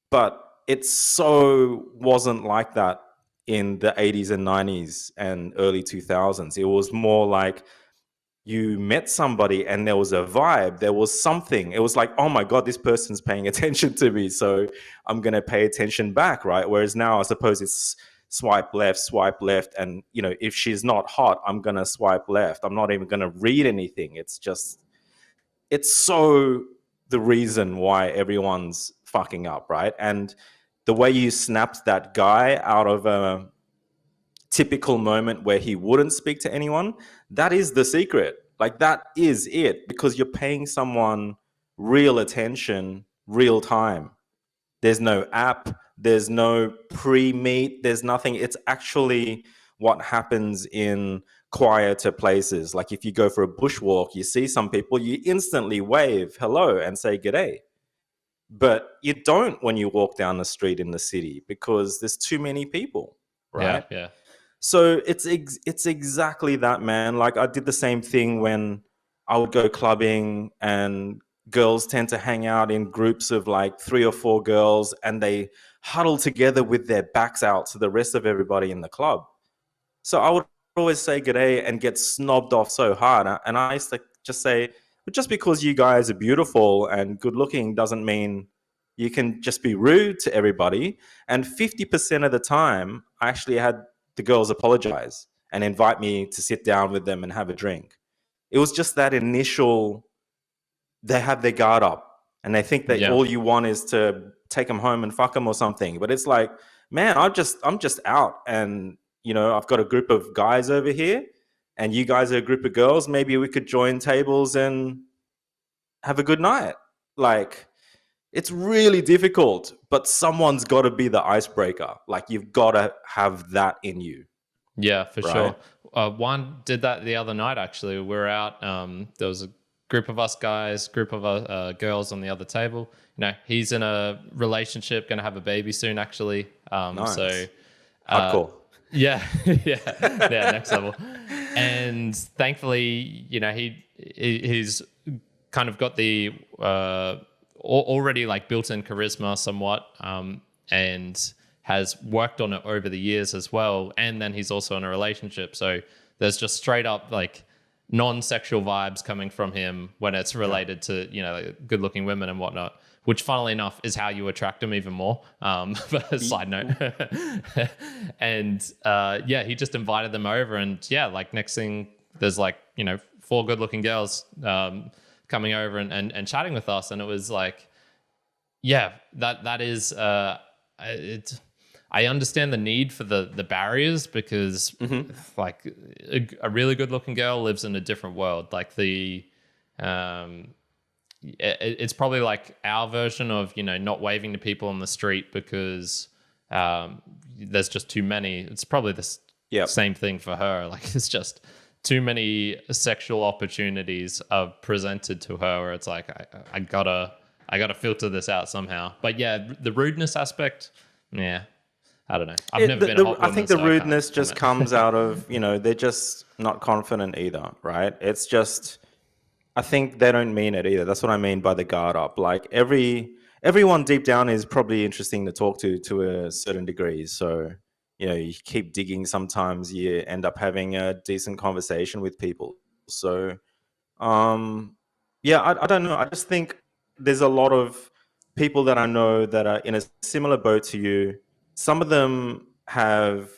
but it so wasn't like that in the 80s and 90s and early 2000s. It was more like you met somebody and there was a vibe, there was something. It was like, oh my God, this person's paying attention to me, so I'm going to pay attention back, right? Whereas now, I suppose it's swipe left, and if she's not hot, I'm going to swipe left. I'm not even going to read anything. It's so the reason why everyone's fucking up, right? And the way you snapped that guy out of a typical moment where he wouldn't speak to anyone, that is the secret. Like, that is it, because you're paying someone real attention, real time. There's no app, there's no pre-meet, there's nothing. It's actually what happens in quieter places. Like, if you go for a bushwalk, you see some people, you instantly wave hello and say g'day. But you don't when you walk down the street in the city, because there's too many people, Yeah, right? yeah. So it's exactly that, man. Like, I did the same thing when I would go clubbing, and girls tend to hang out in groups of like 3 or 4 girls, and they huddle together with their backs out to the rest of everybody in the club. So I would always say good day and get snobbed off so hard. And I used to just say, but just because you guys are beautiful and good looking doesn't mean you can just be rude to everybody. And 50% of the time, I actually had the girls apologize and invite me to sit down with them and have a drink. It was just that initial, they have their guard up and they think that Yeah. all you want is to take them home and fuck them or something. But it's like, man, I'm just out, and I've got a group of guys over here, and you guys are a group of girls. Maybe we could join tables and have a good night. Like, it's really difficult, but someone's got to be the icebreaker. Like, you've got to have that in you, Yeah, for right? sure. One did that the other night, actually. We were out. There was a group of us guys, group of girls on the other table. He's in a relationship, going to have a baby soon, actually. Nice. So, Hardcore. yeah, yeah, yeah, next level. And thankfully, he's kind of got the already like built-in charisma somewhat, and has worked on it over the years as well. And then he's also in a relationship. So there's just straight up like non-sexual vibes coming from him when it's related to, like good-looking women and whatnot, which funnily enough is how you attract them even more. But a side note. And he just invited them over, and like next thing there's like, 4 good-looking girls coming over and chatting with us. And it was like, that is, I understand the need for the barriers, because like a really good looking girl lives in a different world. Like it's probably like our version of, not waving to people on the street because there's just too many. It's probably the same thing for her. Like, it's just too many sexual opportunities are presented to her where it's like, I gotta filter this out somehow. But the rudeness aspect, I don't know. I've never been a hot woman, I think the rudeness just comes out of, they're just not confident either, right? It's just, I think they don't mean it either. That's what I mean by the guard up. Like, everyone deep down is probably interesting to talk to a certain degree. So, you keep digging, sometimes you end up having a decent conversation with people. So, I don't know. I just think there's a lot of people that I know that are in a similar boat to you. Some of them have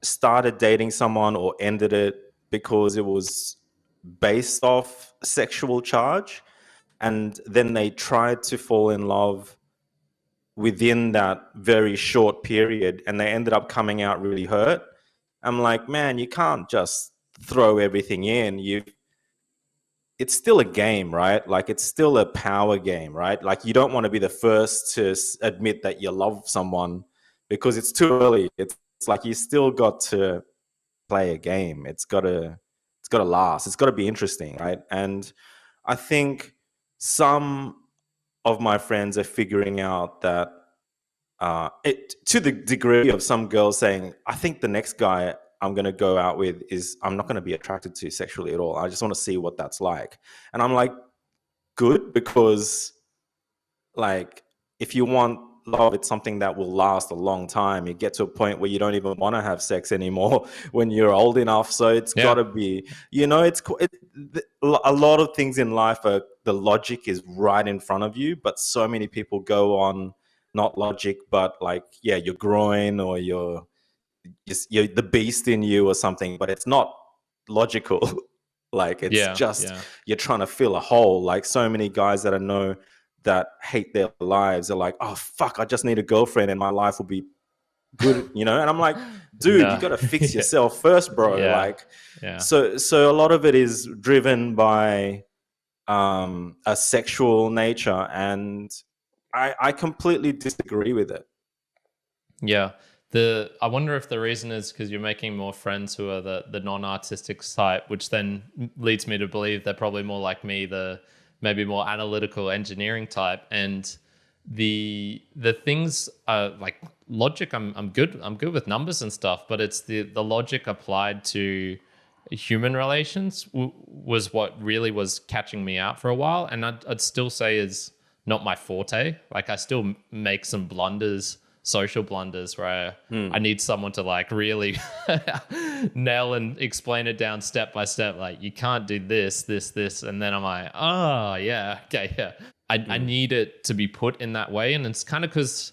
started dating someone or ended it because it was based off sexual charge. And then they tried to fall in love within that very short period, and they ended up coming out really hurt. I'm like, man, you can't just throw everything in. It's still a game, right? Like, it's still a power game, right? Like, you don't want to be the first to admit that you love someone because it's too early. It's like, you still got to play a game. It's got to last. It's got to be interesting, right? And I think some of my friends are figuring out that to the degree of some girls saying, I think the next guy I'm going to go out with I'm not going to be attracted to sexually at all. I just want to see what that's like. And I'm like, good, because like, if you want love, it's something that will last a long time. You get to a point where you don't even want to have sex anymore when you're old enough. So it's got to be, a lot of things in life are, the logic is right in front of you, but so many people go on not logic, but like, your groin or you're the beast in you or something, but it's not logical. Like, it's just you're trying to fill a hole. Like, so many guys that I know that hate their lives are like, oh fuck, I just need a girlfriend and my life will be good, And I'm like, dude, you got to fix yourself first, bro. Like, so a lot of it is driven by a sexual nature, and I completely disagree with it. Yeah. I wonder if the reason is because you're making more friends who are the non-artistic type, which then leads me to believe they're probably more like me, the maybe more analytical engineering type. And the things like logic, I'm good with numbers and stuff, but it's the logic applied to human relations was what really was catching me out for a while. And I'd still say is not my forte. Like, I still make some blunders social blunders where I Hmm. need someone to like really nail and explain it down step by step. Like you can't do this, and then I'm like, oh yeah, okay, yeah. I Hmm. need it to be put in that way, and it's kind of because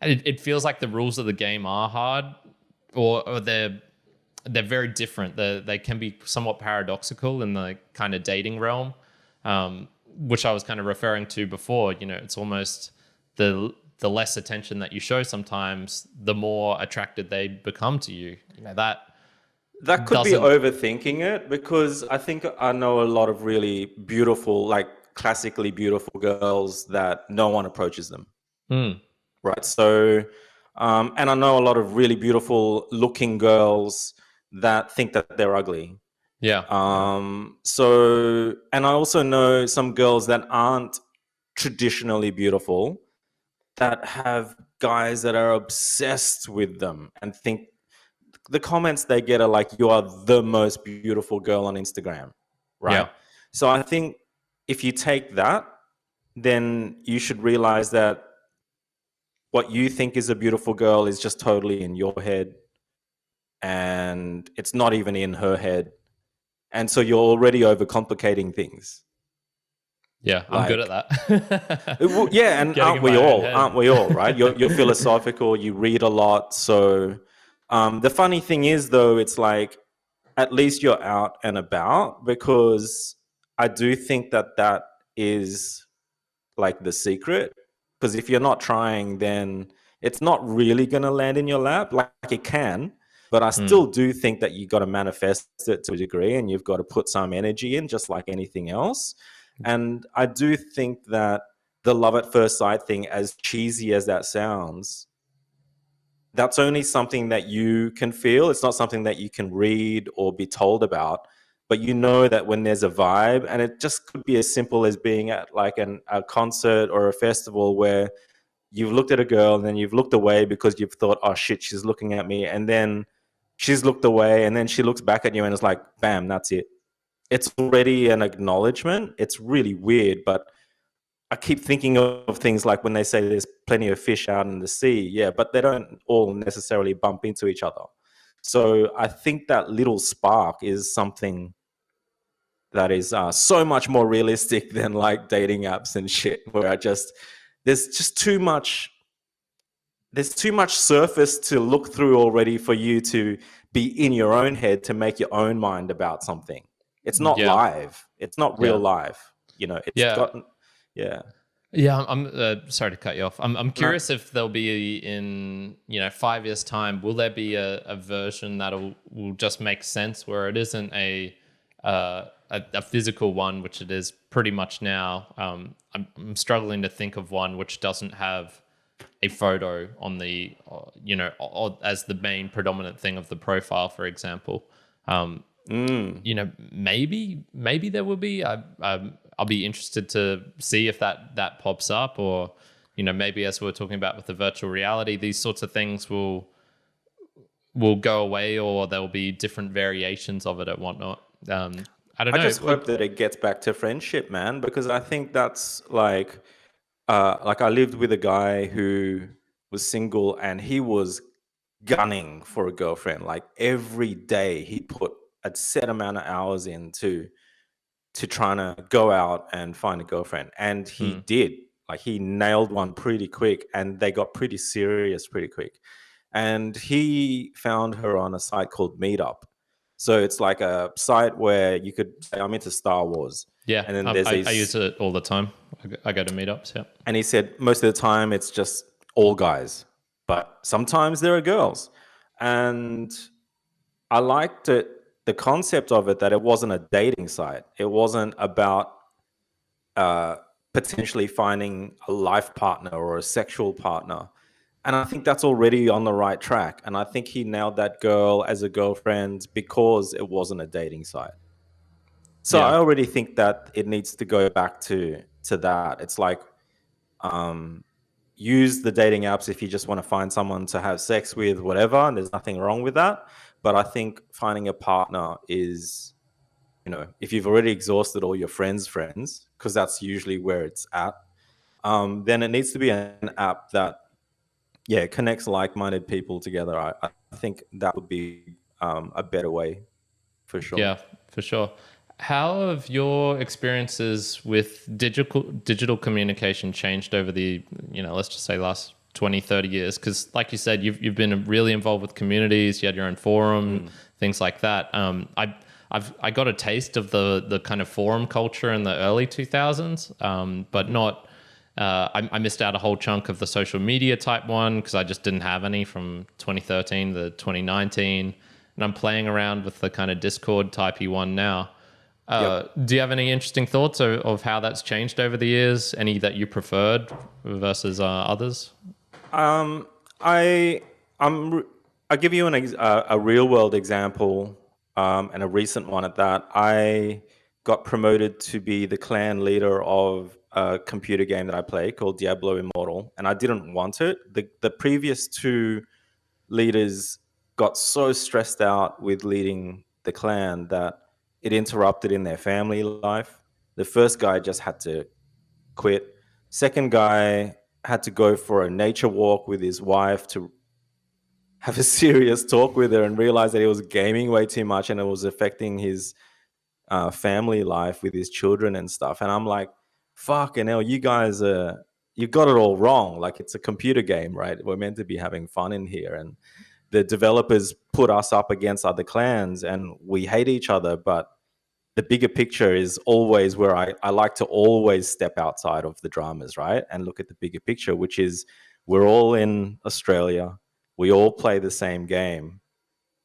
it feels like the rules of the game are hard, or they're very different. They can be somewhat paradoxical in the kind of dating realm, which I was kind of referring to before. You know, it's almost the less attention that you show sometimes, the more attracted they become to you. You know, that That could be doesn't. overthinking it, because I think I know a lot of really beautiful, like classically beautiful girls that no one approaches them, Mm, right? So, and I know a lot of really beautiful looking girls that think that they're ugly. yeah, yeah, So, and I also know some girls that aren't traditionally beautiful that have guys that are obsessed with them and think the comments they get are like, "You are the most beautiful girl on Instagram," yeah, right? So I think if you take that, then you should realize that what you think is a beautiful girl is just totally in your head, and it's not even in her head. And so you're already overcomplicating things. yeah. I'm good at Like, that. yeah, and Getting aren't in we my own all? head. Aren't we all? Right? You're philosophical. You read a lot. So the funny thing is, though, it's like at least you're out and about, because I do think that that is like the secret. Because if you're not trying, then it's not really going to land in your lap. Like it can, but I Mm, still do think that you got to manifest it to a degree, and you've got to put some energy in, just like anything else. And I do think that the love at first sight thing, as cheesy as that sounds, that's only something that you can feel. It's not something that you can read or be told about. But you know that when there's a vibe, and it just could be as simple as being at like a concert or a festival where you've looked at a girl and then you've looked away because you've thought, oh shit, she's looking at me. And then she's looked away and then she looks back at you and it's like, bam, that's it. It's already an acknowledgement. It's really weird, but I keep thinking of things like when they say there's plenty of fish out in the sea. Yeah, but they don't all necessarily bump into each other. So I think that little spark is something that is so much more realistic than like dating apps and shit, where there's just too much. There's too much surface to look through already for you to be in your own head to make your own mind about something. It's not yeah, live. It's not real yeah, life. You know, it's yeah. gotten, yeah. Yeah, I'm sorry to cut you off. I'm No, curious if there'll be in 5 years time. Will there be a version that will just make sense where it isn't a physical one, which it is pretty much now. I'm struggling to think of one which doesn't have a photo on the or as the main predominant thing of the profile, for example. Maybe there will be. I'll be interested to see if that pops up, or maybe as we we're talking about with the virtual reality, these sorts of things will go away, or there will be different variations of it and whatnot. I don't I know. just hope that it gets back to friendship, man, because I think that's like I lived with a guy who was single and he was gunning for a girlfriend. Like every day he put a set amount of hours into to trying to go out and find a girlfriend. And he Hmm, did. Like he nailed one pretty quick and they got pretty serious pretty quick. And he found her on a site called Meetup. So it's like a site where you could say, I'm into Star Wars. yeah, And then there's I use these, it all the time. I go to meetups. Yeah. and he said most of the time it's just all guys, but sometimes there are girls. And I liked it, the concept of it, that it wasn't a dating site. It wasn't about uh, potentially finding a life partner or a sexual partner. And I think that's already on the right track. And I think he nailed that girl as a girlfriend because it wasn't a dating site. So Yeah. I already think that it needs to go back to that. It's like um, use the dating apps if you just want to find someone to have sex with, whatever. And there's nothing wrong with that. But I think finding a partner is, if you've already exhausted all your friends, because that's usually where it's at, then it needs to be an app that yeah, it connects like-minded people together. I think that would be a better way for sure. Yeah, for sure. How have your experiences with digital communication changed over the, let's just say last 20, 30 years? Because like you said, you've been really involved with communities, you had your own forum, things like that. I got a taste of the kind of forum culture in the early 2000s, but not I missed out a whole chunk of the social media type one because I just didn't have any from 2013 to 2019. And I'm playing around with the kind of Discord typey one now. Yep. Do you have any interesting thoughts of how that's changed over the years? Any that you preferred versus others? Um, I I'm I'll give you a real world example, and a recent one at that. I got promoted to be the clan leader of a computer game that I play called Diablo Immortal, and I didn't want it. The previous two leaders got so stressed out with leading the clan that it interrupted in their family life. The first guy just had to quit. Second guy had to go for a nature walk with his wife to have a serious talk with her and realize that he was gaming way too much and it was affecting his family life with his children and stuff. And I'm like, fucking hell, you guys you got it all wrong. Like, it's a computer game, right? We're meant to be having fun in here. And the developers put us up against other clans and we hate each other, but the bigger picture is always where I like to always step outside of the dramas, right? And look at the bigger picture, which is we're all in Australia. We all play the same game.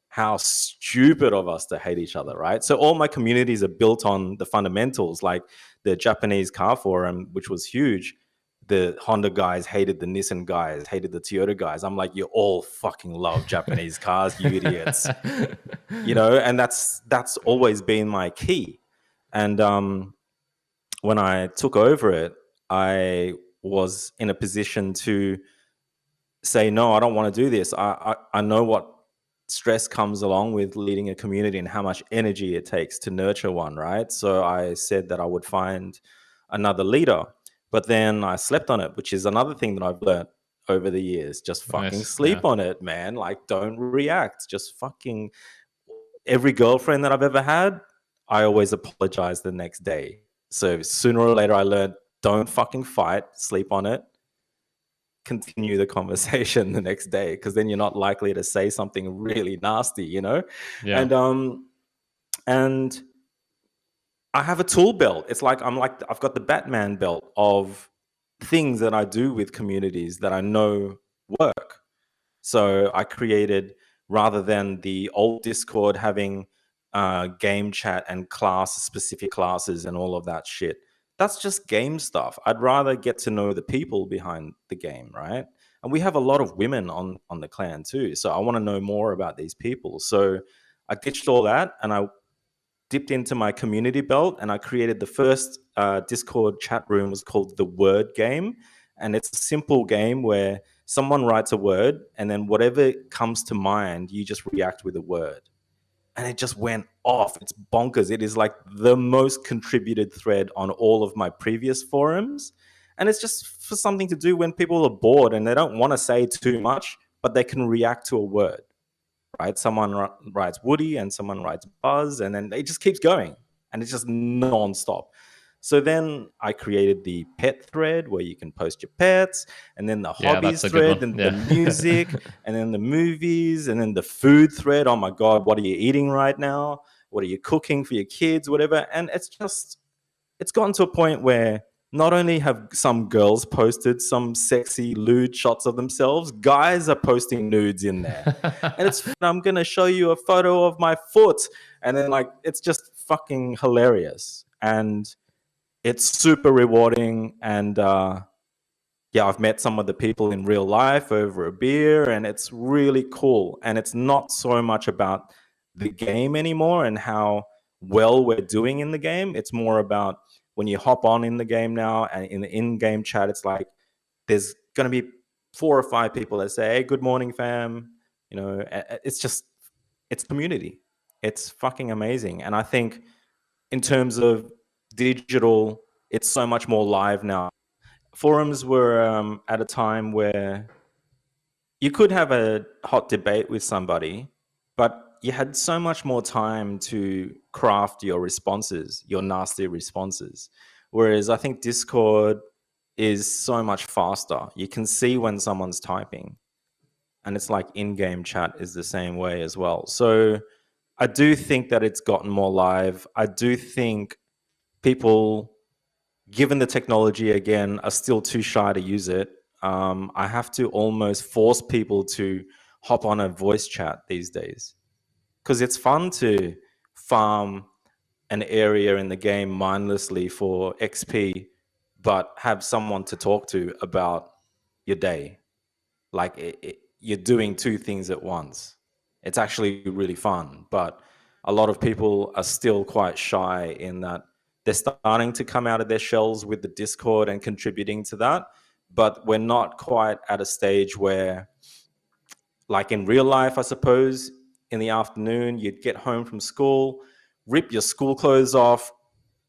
How stupid of us to hate each other, right? So all my communities are built on the fundamentals, like the Japanese car forum, which was huge. The Honda guys hated the Nissan guys, hated the Toyota guys. I'm like, you all fucking love Japanese cars, you idiots. And that's always been my key. And when I took over it, I was in a position to say, no, I don't want to do this. I know what stress comes along with leading a community and how much energy it takes to nurture one, right? So I said that I would find another leader, but then I slept on it, which is another thing that I've learned over the years. Just fucking Nice. Yeah. sleep on it, man. Like, don't react. Just fucking every girlfriend that I've ever had, I always apologize the next day. So sooner or later, I learned, don't fucking fight, sleep on it, continue the conversation the next day, because then you're not likely to say something really nasty. Yeah. And and I have a tool belt. It's like I've got the Batman belt of things that I do with communities that I know work. So I created, rather than the old Discord having game chat and specific classes and all of that shit, that's just game stuff. I'd rather get to know the people behind the game, right? And we have a lot of women on the clan too. So I want to know more about these people. So I ditched all that and I dipped into my community belt and I created the first Discord chat room. Was called the Word Game, and it's a simple game where someone writes a word and then whatever comes to mind, you just react with a word. And it just went off. It's bonkers. It is like the most contributed thread on all of my previous forums. And it's just for something to do when people are bored and they don't want to say too much, but they can react to a word, right? Someone writes Woody and someone writes Buzz, and then it just keeps going and it's just non-stop. So then I created the pet thread where you can post your pets, and then the Yeah, hobbies that's a good thread, one. and the Yeah. music, and then the movies, and then the food thread. Oh my God, what are you eating right now? What are you cooking for your kids? Whatever. And it's gotten to a point where not only have some girls posted some sexy lewd shots of themselves, guys are posting nudes in there. And I'm going to show you a photo of my foot. And then, like, it's just fucking hilarious. And it's super rewarding. And yeah, I've met some of the people in real life over a beer, and it's really cool. And it's not so much about the game anymore and how well we're doing in the game. It's more about when you hop on in the game now and in the in-game chat, it's like there's going to be 4 or 5 people that say, "Hey, good morning, fam." It's community. It's fucking amazing. And I think in terms of digital, it's so much more live now. Forums were at a time where you could have a hot debate with somebody, but you had so much more time to craft your responses, your nasty responses. Whereas I think Discord is so much faster. You can see when someone's typing, and it's like in-game chat is the same way as well. So I do think that it's gotten more live. I do think people, given the technology again, are still too shy to use it. I have to almost force people to hop on a voice chat these days because it's fun to farm an area in the game mindlessly for XP, but have someone to talk to about your day. Like you're doing two things at once. It's actually really fun, but a lot of people are still quite shy in that they're starting to come out of their shells with the Discord and contributing to that, but we're not quite at a stage where, like in real life, I suppose, in the afternoon, you'd get home from school, rip your school clothes off,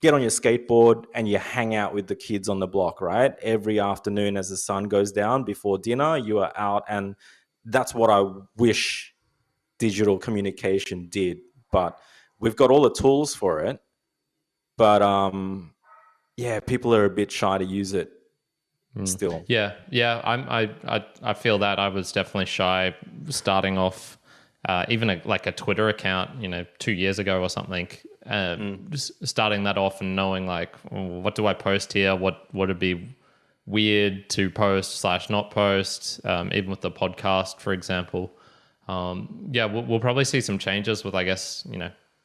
get on your skateboard, and you hang out with the kids on the block, right? Every afternoon as the sun goes down before dinner, you are out. And that's what I wish digital communication did. But we've got all the tools for it. But yeah, people are a bit shy to use it still. Yeah. I feel that I was definitely shy starting off, even like a Twitter account, 2 years ago or something. Just starting that off and knowing like, what do I post here? What would be weird to post / not post? Even with the podcast, for example. Yeah, we'll probably see some changes with, I guess,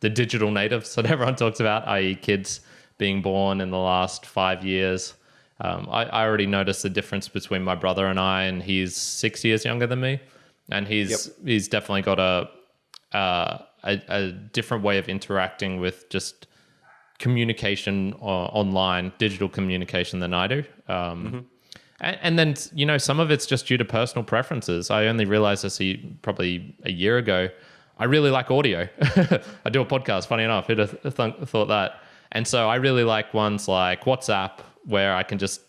the digital natives that everyone talks about, i.e. kids being born in the last 5 years. I already noticed the difference between my brother and I, and he's 6 years younger than me, and he's definitely got a different way of interacting with just communication online, digital communication than I do. And then, some of it's just due to personal preferences. I only realized this probably a year ago. I really like audio. I do a podcast, funny enough. Who'd have thought that? And so I really like ones like WhatsApp, where I can just,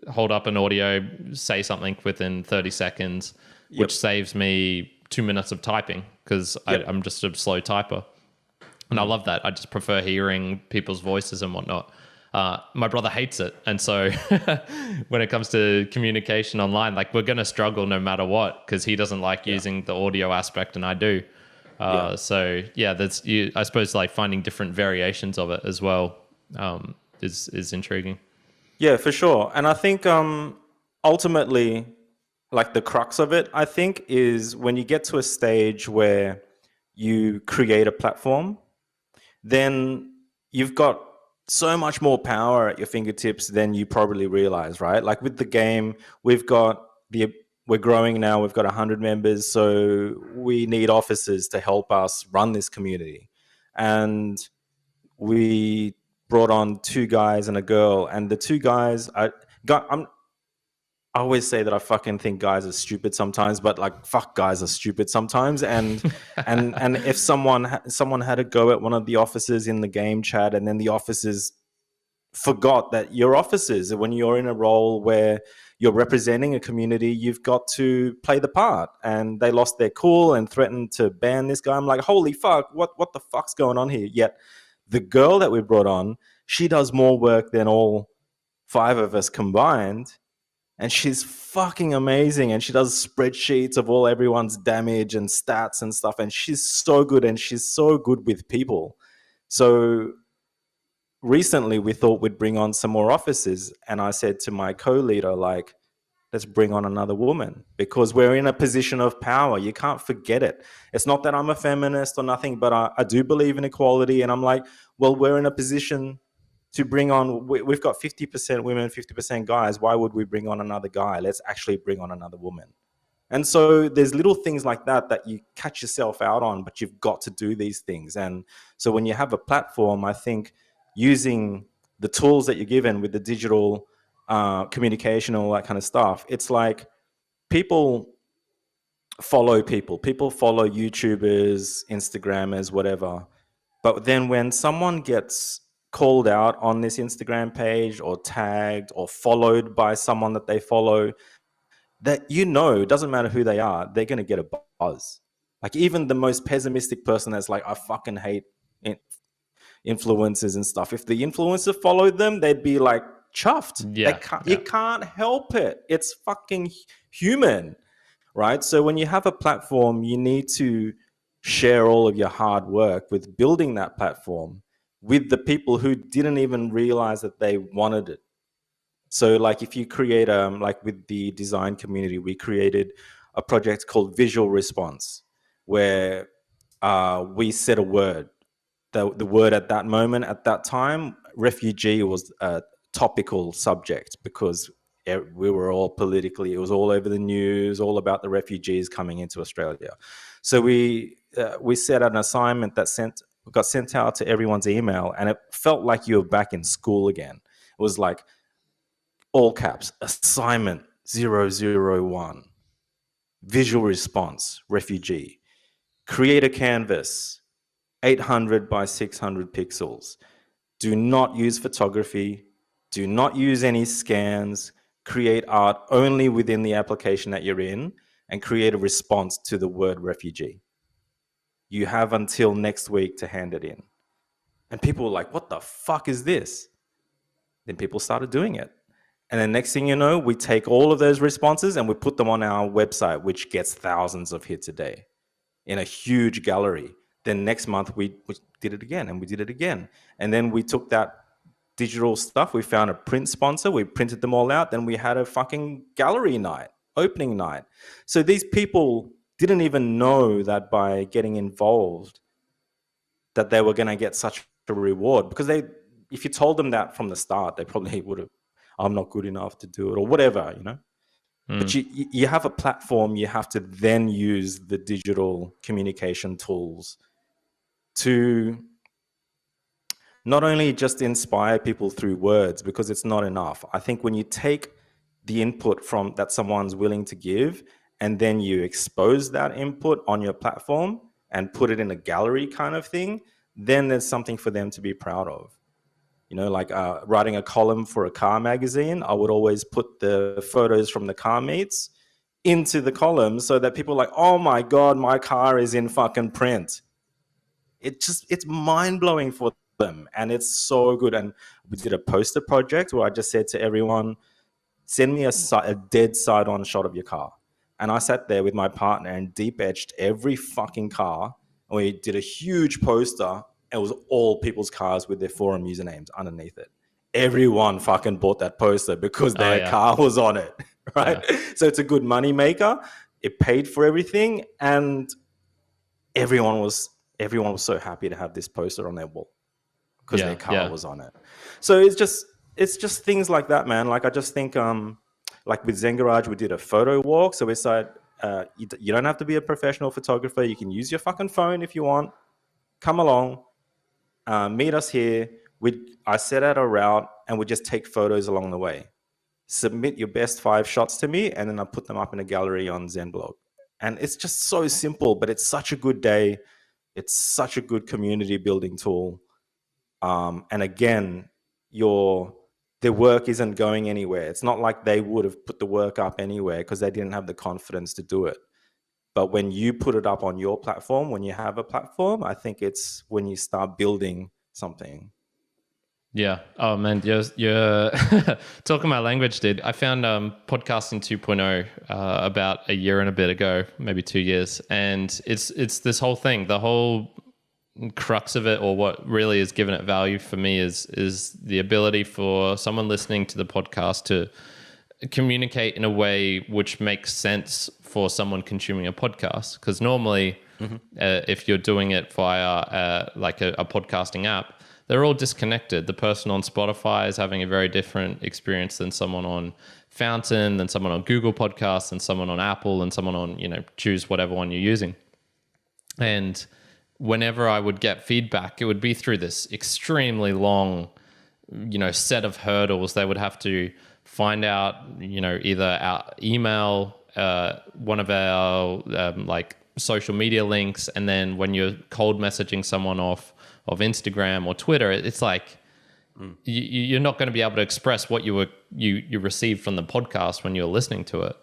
hold up an audio, say something within 30 seconds, which saves me 2 minutes of typing because I'm just a slow typer. And I love that. I just prefer hearing people's voices and whatnot. My brother hates it. And so when it comes to communication online, like we're going to struggle no matter what, because he doesn't like using the audio aspect and I do. So yeah, I suppose like finding different variations of it as well is intriguing. Yeah, for sure. And I think ultimately, like the crux of it, I think, is when you get to a stage where you create a platform, then you've got so much more power at your fingertips than you probably realize, right? Like with the game, we're growing now. We've got 100 members, so we need officers to help us run this community. And we brought on 2 guys and a girl, and the 2 guys, I always say that I fucking think guys are stupid sometimes, but like fuck, guys are stupid sometimes. And and if someone had a go at one of the officers in the game chat, and then the officers forgot that you're officers, when you're in a role where you're representing a community, you've got to play the part, and they lost their cool and threatened to ban this guy. I'm like, holy fuck, what the fuck's going on here? Yet the girl that we brought on, she does more work than all 5 of us combined. And she's fucking amazing. And she does spreadsheets of everyone's damage and stats and stuff. And she's so good. And she's so good with people. So recently we thought we'd bring on some more officers. And I said to my co-leader, like, let's bring on another woman, because we're in a position of power. You can't forget it. It's not that I'm a feminist or nothing, but I do believe in equality. And I'm like, well, we're in a position to bring on, we've got 50% women, 50% guys. Why would we bring on another guy? Let's actually bring on another woman. And so there's little things like that you catch yourself out on, but you've got to do these things. And so when you have a platform, I think using the tools that you're given with the digital communication, all that kind of stuff, it's like people follow YouTubers, Instagrammers, whatever. But then when someone gets called out on this Instagram page or tagged or followed by someone that they follow, that, you know, it doesn't matter who they are, they're going to get a buzz. Like even the most pessimistic person that's like, I fucking hate influencers and stuff. If the influencer followed them, they'd be like chuffed. They Yeah. can't, you Yeah. can't help it. It's fucking human, right? So when you have a platform, you need to share all of your hard work with building that platform with the people who didn't even realize that they wanted it. So like if you create like with the design community, we created a project called Visual Response, where we said a word. The word at that moment, at that time, refugee was a topical subject because we were all politically, it was all over the news, all about the refugees coming into Australia. So we set an assignment that got sent out to everyone's email, and it felt like you were back in school again. It was like all caps, assignment 001, visual response, refugee, create a canvas, 800 by 600 pixels. Do not use photography. Do not use any scans. Create art only within the application that you're in, and create a response to the word refugee. You have until next week to hand it in. And people were like, what the fuck is this? Then people started doing it. And then next thing you know, we take all of those responses and we put them on our website, which gets thousands of hits a day in a huge gallery. Then next month we did it again, and we did it again. And then we took that digital stuff, we found a print sponsor, we printed them all out, then we had a fucking gallery night, opening night. So these people didn't even know that by getting involved that they were going to get such a reward, because if you told them that from the start, they probably would have, I'm not good enough to do it, or whatever, you know. But you have a platform, you have to then use the digital communication tools to not only just inspire people through words, because it's not enough. I think when you take the input from that someone's willing to give, and then you expose that input on your platform and put it in a gallery kind of thing, then there's something for them to be proud of. You know, like writing a column for a car magazine, I would always put the photos from the car meets into the column so that people are like, oh my God, my car is in fucking print. It's mind-blowing for them, and it's so good. And we did a poster project where I just said to everyone, send me a dead side-on shot of your car. And I sat there with my partner and deep etched every fucking car, and we did a huge poster. It was all people's cars with their forum usernames underneath it. Everyone fucking bought that poster because their car was on it, right? Yeah. So it's a good money maker. It paid for everything, and everyone was so happy to have this poster on their wall because their car was on it. So it's just things like that, man. Like I just think, like with Zen Garage, we did a photo walk. So we said, you don't have to be a professional photographer. You can use your fucking phone if you want. Come along. Meet us here. I set out a route, and we just take photos along the way. Submit your best 5 shots to me, and then I put them up in a gallery on Zenblog. And it's just so simple, but it's such a good day. It's such a good community building tool. And again, their work isn't going anywhere. It's not like they would have put the work up anywhere because they didn't have the confidence to do it. But when you put it up on your platform, when you have a platform, I think it's when you start building something. Yeah. Oh man, you're talking my language, dude. I found podcasting 2.0 about a year and a bit ago, maybe 2 years, and it's this whole thing. The whole crux of it, or what really is giving it value for me, is the ability for someone listening to the podcast to communicate in a way which makes sense for someone consuming a podcast. Because normally, if you're doing it via like a podcasting app, they're all disconnected. The person on Spotify is having a very different experience than someone on Fountain, than someone on Google Podcasts, than someone on Apple, and someone on, choose whatever one you're using. And whenever I would get feedback, it would be through this extremely long, set of hurdles. They would have to find out, either our email, one of our like social media links, and then when you're cold messaging someone off of Instagram or Twitter, it's like you're not going to be able to express what you received from the podcast when you're listening to it.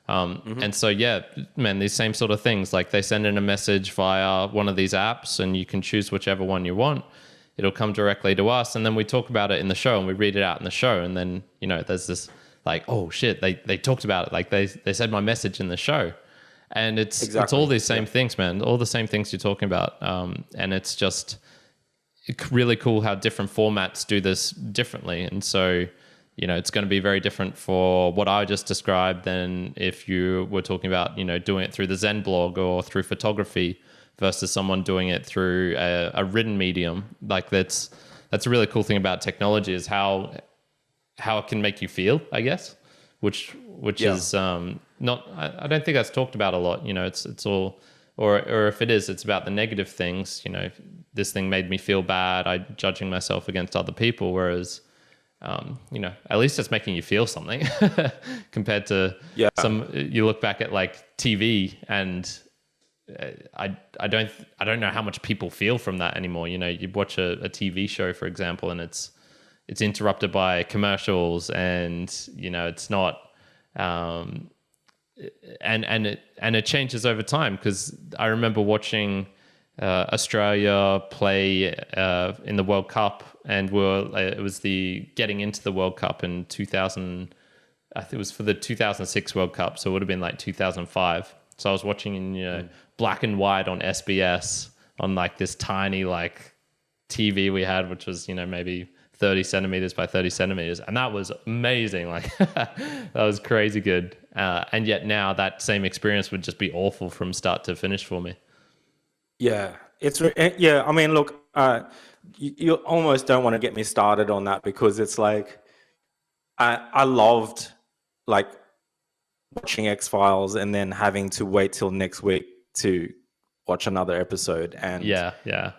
And so, yeah, man, these same sort of things, like they send in a message via one of these apps and you can choose whichever one you want. It'll come directly to us. And then we talk about it in the show and we read it out in the show. And then, there's this like, oh shit, they talked about it. Like they said my message in the show. And it's all these same things, man, all the same things you're talking about. And it's just really cool how different formats do this differently. And so, it's going to be very different for what I just described than if you were talking about, doing it through the Zen blog or through photography versus someone doing it through a written medium. Like that's a really cool thing about technology is how it can make you feel, I guess, which is not, I don't think that's talked about a lot. It's all, or if it is, it's about the negative things. This thing made me feel bad. I'm judging myself against other people, whereas at least it's making you feel something compared to you look back at like TV and I don't know how much people feel from that anymore. You watch a TV show, for example, and it's interrupted by commercials and, it's not, and it changes over time. Cause I remember watching, Australia play in the World Cup, and it was the getting into the World Cup in 2000. I think it was for the 2006 World Cup, so it would have been like 2005. So I was watching in black and white on SBS on like this tiny like TV we had, which was maybe 30 centimeters by 30 centimeters, and that was amazing. Like that was crazy good. And yet now that same experience would just be awful from start to finish for me. Yeah, I mean, look, you almost don't want to get me started on that because it's like I loved like watching X-Files and then having to wait till next week to watch another episode. And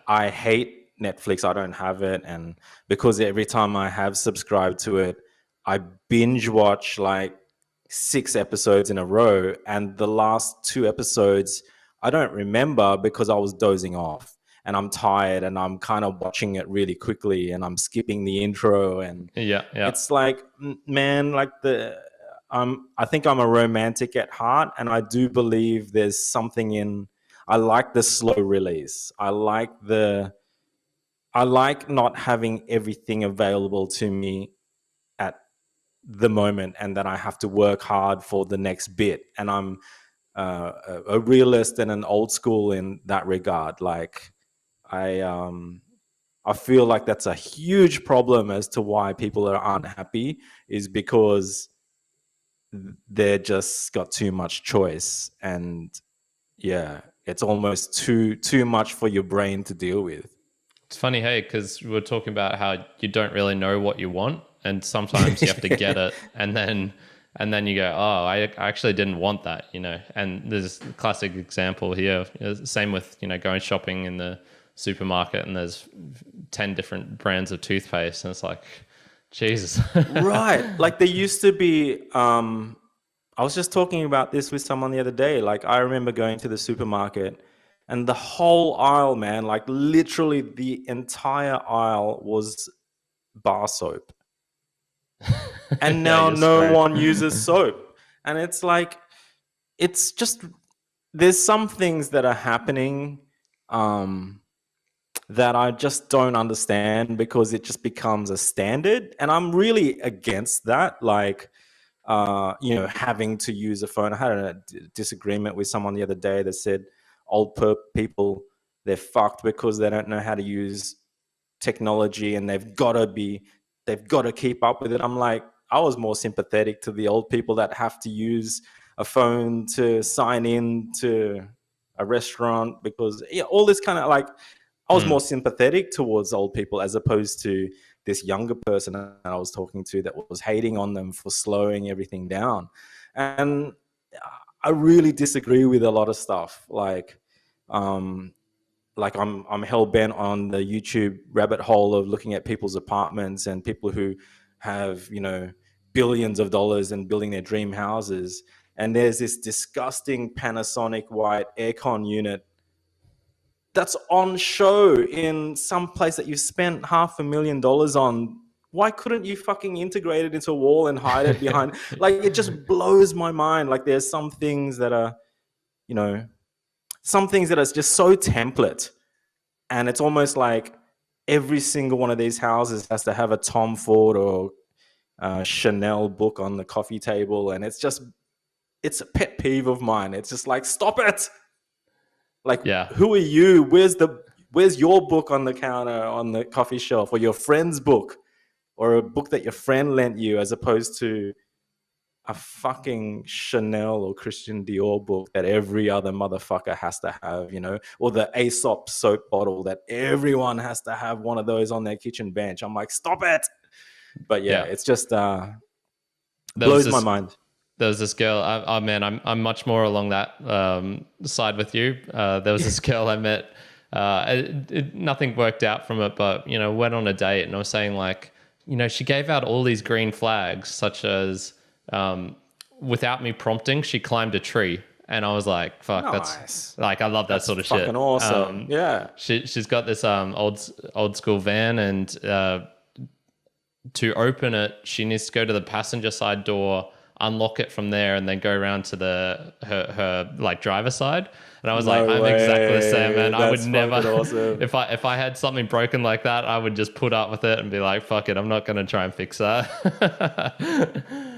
I hate Netflix. I don't have it, and because every time I have subscribed to it, I binge watch like 6 episodes in a row, and the last 2 episodes I don't remember because I was dozing off and I'm tired and I'm kind of watching it really quickly and I'm skipping the intro, and it's like, man, like I think I'm a romantic at heart, and I do believe there's something I like the slow release. I like not having everything available to me at the moment and that I have to work hard for the next bit. And I'm a realist and an old school in that regard. Like I feel like that's a huge problem as to why people are unhappy, is because they're just got too much choice, and it's almost too much for your brain to deal with. It's funny, hey, because we were talking about how you don't really know what you want, and sometimes you have to get it, and then you go, oh, I actually didn't want that, And there's a classic example here. Same with going shopping in the supermarket, and there's 10 different brands of toothpaste, and it's like, Jesus. Right. Like there used to be, I was just talking about this with someone the other day. Like I remember going to the supermarket and the whole aisle, man, like literally the entire aisle was bar soap. And now no one uses soap. And it's like, it's just, there's some things that are happening that I just don't understand because it just becomes a standard. And I'm really against that. Like, having to use a phone. I had a disagreement with someone the other day that said old people, they're fucked because they don't know how to use technology and they've got to keep up with it. I'm like, I was more sympathetic to the old people that have to use a phone to sign in to a restaurant because all this kind of like, I was more sympathetic towards old people as opposed to this younger person I was talking to that was hating on them for slowing everything down. And I really disagree with a lot of stuff. Like I'm hell bent on the YouTube rabbit hole of looking at people's apartments and people who have, billions of dollars and building their dream houses. And there's this disgusting Panasonic white aircon unit that's on show in some place that you've spent $500,000 on Why couldn't you fucking integrate it into a wall and hide it behind? Like, it just blows my mind. Like, there's some things that are, you know, some things that are just so template. And it's almost like every single one of these houses has to have a Tom Ford or Chanel book on the coffee table. And it's a pet peeve of mine. It's just like, stop it. Like, Yeah. who are you? Where's your book on the counter on the coffee shelf, or your friend's book, or a book that your friend lent you, as opposed to a fucking Chanel or Christian Dior book that every other motherfucker has to have, you know, or the Aesop soap bottle that everyone has to have one of those on their kitchen bench. I'm like, stop it. But yeah, it's just blows my mind. There was this girl. Oh man, I'm much more along that side with you. There was this girl I met. Nothing worked out from it, but you know, went on a date, and I was saying like, you know, she gave out all these green flags, such as without me prompting, she climbed a tree, and I was like, "Fuck, Nice. that's like I love that sort of shit." Fucking awesome. Yeah. She's got this old school van, and to open it, she needs to go to the passenger side door, unlock it from there, and then go around to her like driver side. And I was like, I'm exactly the same, man. I would never, awesome. if I had something broken like that, I would just put up with it and be like, fuck it, I'm not going to try and fix that.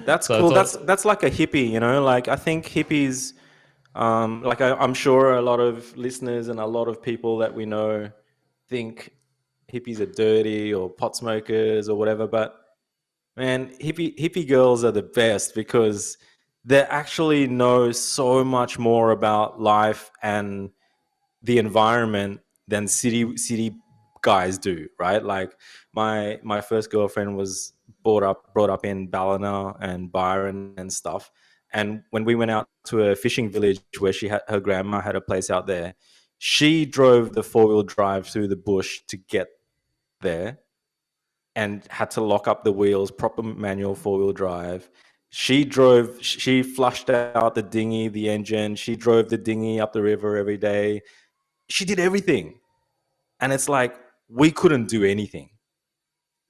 That's cool. That's like a hippie, you know, like I think hippies, like I'm sure a lot of listeners and a lot of people that we know think hippies are dirty or pot smokers or whatever, but man, hippie girls are the best because they actually know so much more about life and the environment than city guys do, right? Like my first girlfriend was brought up in Ballina and Byron and stuff. And when we went out to a fishing village where her grandma had a place out there, she drove the 4-wheel drive through the bush to get there and had to lock up the wheels, proper manual 4-wheel drive. She flushed out the dinghy, the engine. She drove the dinghy up the river every day. She did everything. And it's like, we couldn't do anything.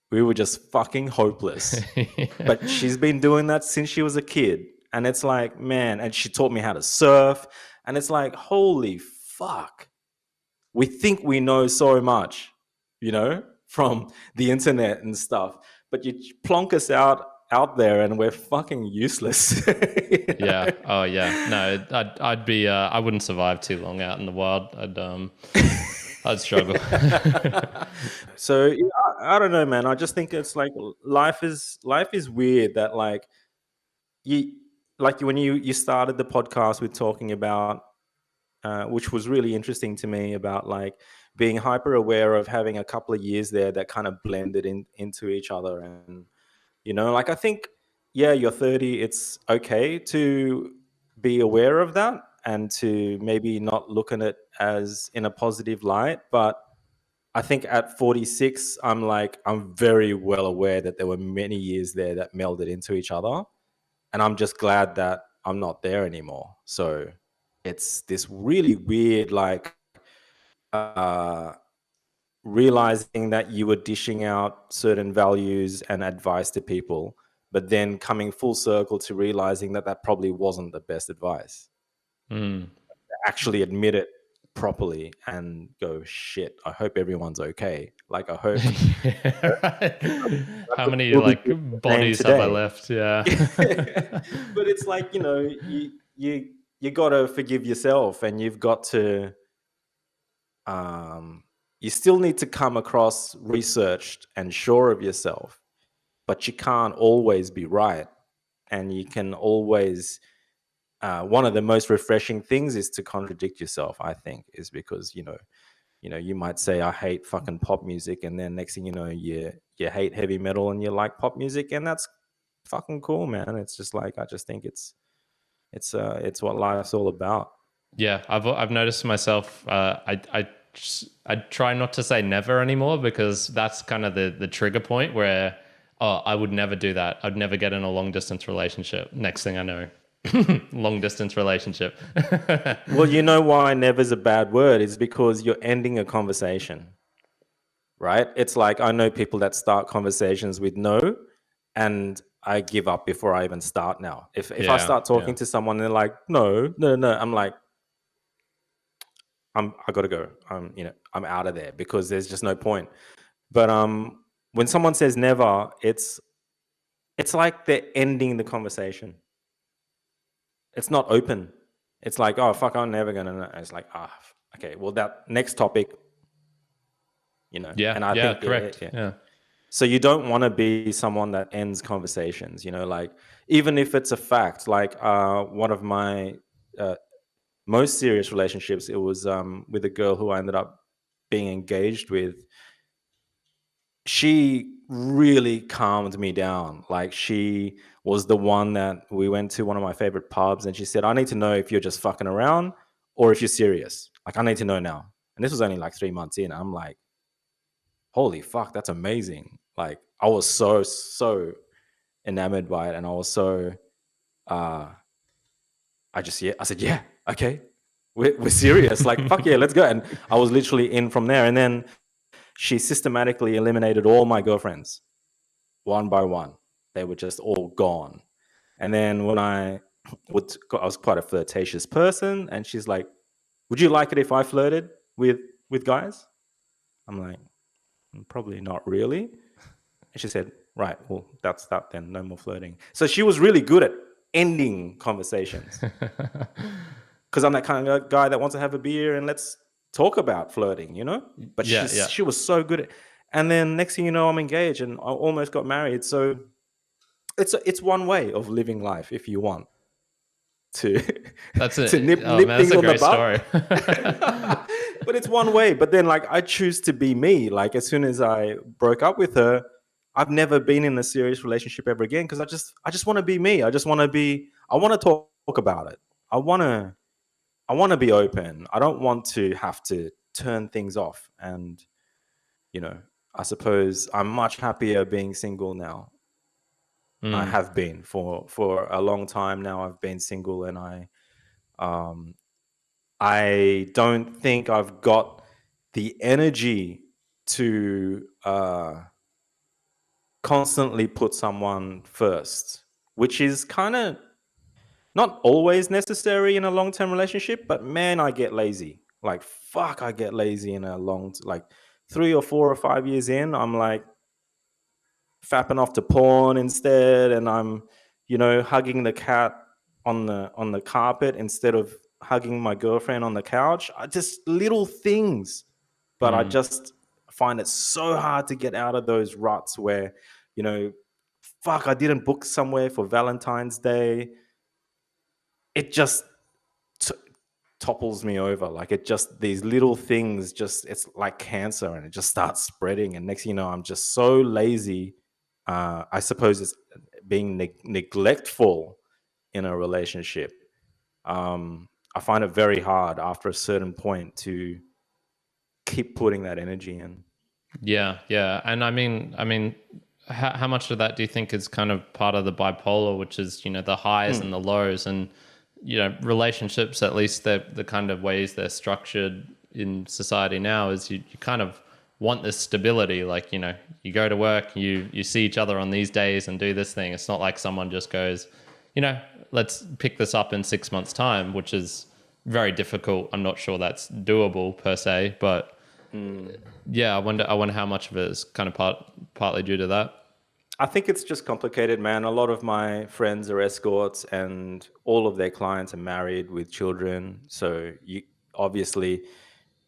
We were just fucking hopeless. But she's been doing that since she was a kid. And it's like, man, and she taught me how to surf. And it's like, holy fuck. We think we know so much, you know, from the internet and stuff. But you plonk us out there and we're fucking useless. Yeah. Oh yeah. No, I'd be I wouldn't survive too long out in the wild. I'd struggle. So yeah, I don't know, man. I just think it's like life is weird that like when you started the podcast with talking about which was really interesting to me, about like being hyper aware of having a couple of years there that kind of blended into each other. And you know, like I think, yeah, you're 30, it's okay to be aware of that and to maybe not look at it as in a positive light. But I think at 46, I'm very well aware that there were many years there that melded into each other. And I'm just glad that I'm not there anymore. So it's this really weird, like, realizing that you were dishing out certain values and advice to people, but then coming full circle to realizing that probably wasn't the best advice. Actually admit it properly and go, shit, I hope everyone's okay. Like, I hope. How many like bodies have I left? Yeah. But it's like, you know, you got to forgive yourself, and you've got to, you still need to come across researched and sure of yourself, but you can't always be right. And you can always, one of the most refreshing things is to contradict yourself, I think, is because, you know, you might say, I hate fucking pop music. And then next thing you know, you hate heavy metal and you like pop music, and that's fucking cool, man. It's just like, I just think it's what life's all about. Yeah. I've noticed myself, I try not to say never anymore, because that's kind of the trigger point where, oh, I would never do that. I'd never get in a long distance relationship. Next thing I know, long distance relationship. Well, you know why never's a bad word is because you're ending a conversation, right? It's like I know people that start conversations with no, and I give up before I even start now. If I Yeah, start yeah. talking to someone and they're like, no, no, no, I'm like, I gotta go. I'm out of there because there's just no point. But when someone says never, it's like they're ending the conversation. It's not open. It's like, oh fuck, I'm never gonna know. It's like, okay, well that next topic, Yeah, and I yeah, think correct. Yeah. so you don't want to be someone that ends conversations, like even if it's a fact, like one of my uh, most serious relationships, it was with a girl who I ended up being engaged with. She really calmed me down. Like she was the one that we went to one of my favorite pubs, and she said, I need to know if you're just fucking around or if you're serious. Like I need to know now. And this was only like 3 months in. I'm like, holy fuck, that's amazing. Like I was so enamored by it, and I was so uh I said, yeah, okay. We're serious. Like fuck yeah, let's go. And I was literally in from there. And then she systematically eliminated all my girlfriends one by one. They were just all gone. And then when I was quite a flirtatious person, and she's like, would you like it if I flirted with guys? I'm like, probably not really. And she said, right, well, that's that then. No more flirting. So she was really good at ending conversations because I'm that kind of guy that wants to have a beer and let's talk about flirting. But Yeah, yeah. she was so good at. And then next thing you know, I'm engaged and I almost got married. So it's one way of living life if you want to That's to it. Oh nip man, that's things a on the great butt. story. But it's one way. But then like I choose to be me. Like as soon as I broke up with her, I've never been in a serious relationship ever again because I just want to be me. I want to talk about it. I want to be open. I don't want to have to turn things off. And you know, I suppose I'm much happier being single now. I Mm, have been for a long time now. I've been single, and um, I don't think I've got the energy to constantly put someone first, which is kind of not always necessary in a long term relationship. But man, I get lazy. Like fuck, I get lazy in a like 3 or 4 or 5 years in. I'm like, fapping off to porn instead, and I'm, hugging the cat on the carpet instead of hugging my girlfriend on the couch. I just little things, but I mm. just find it so hard to get out of those ruts where, you know, fuck, I didn't book somewhere for Valentine's Day. It just t- topples me over. Like it just these little things just it's like cancer and it just starts spreading. And next thing you know, I'm just so lazy. I suppose it's being neglectful in a relationship. I find it very hard after a certain point to keep putting that energy in. Yeah, yeah. And I mean, how much of that do you think is kind of part of the bipolar, which is, the highs and the lows, and, relationships, at least the kind of ways they're structured in society now is you kind of want this stability. Like, you go to work, you see each other on these days and do this thing. It's not like someone just goes, let's pick this up in 6 months' time, which is very difficult. I'm not sure that's doable per se, but yeah, I wonder how much of it is kind of partly due to that. I think it's just complicated, man. A lot of my friends are escorts, and all of their clients are married with children. So you obviously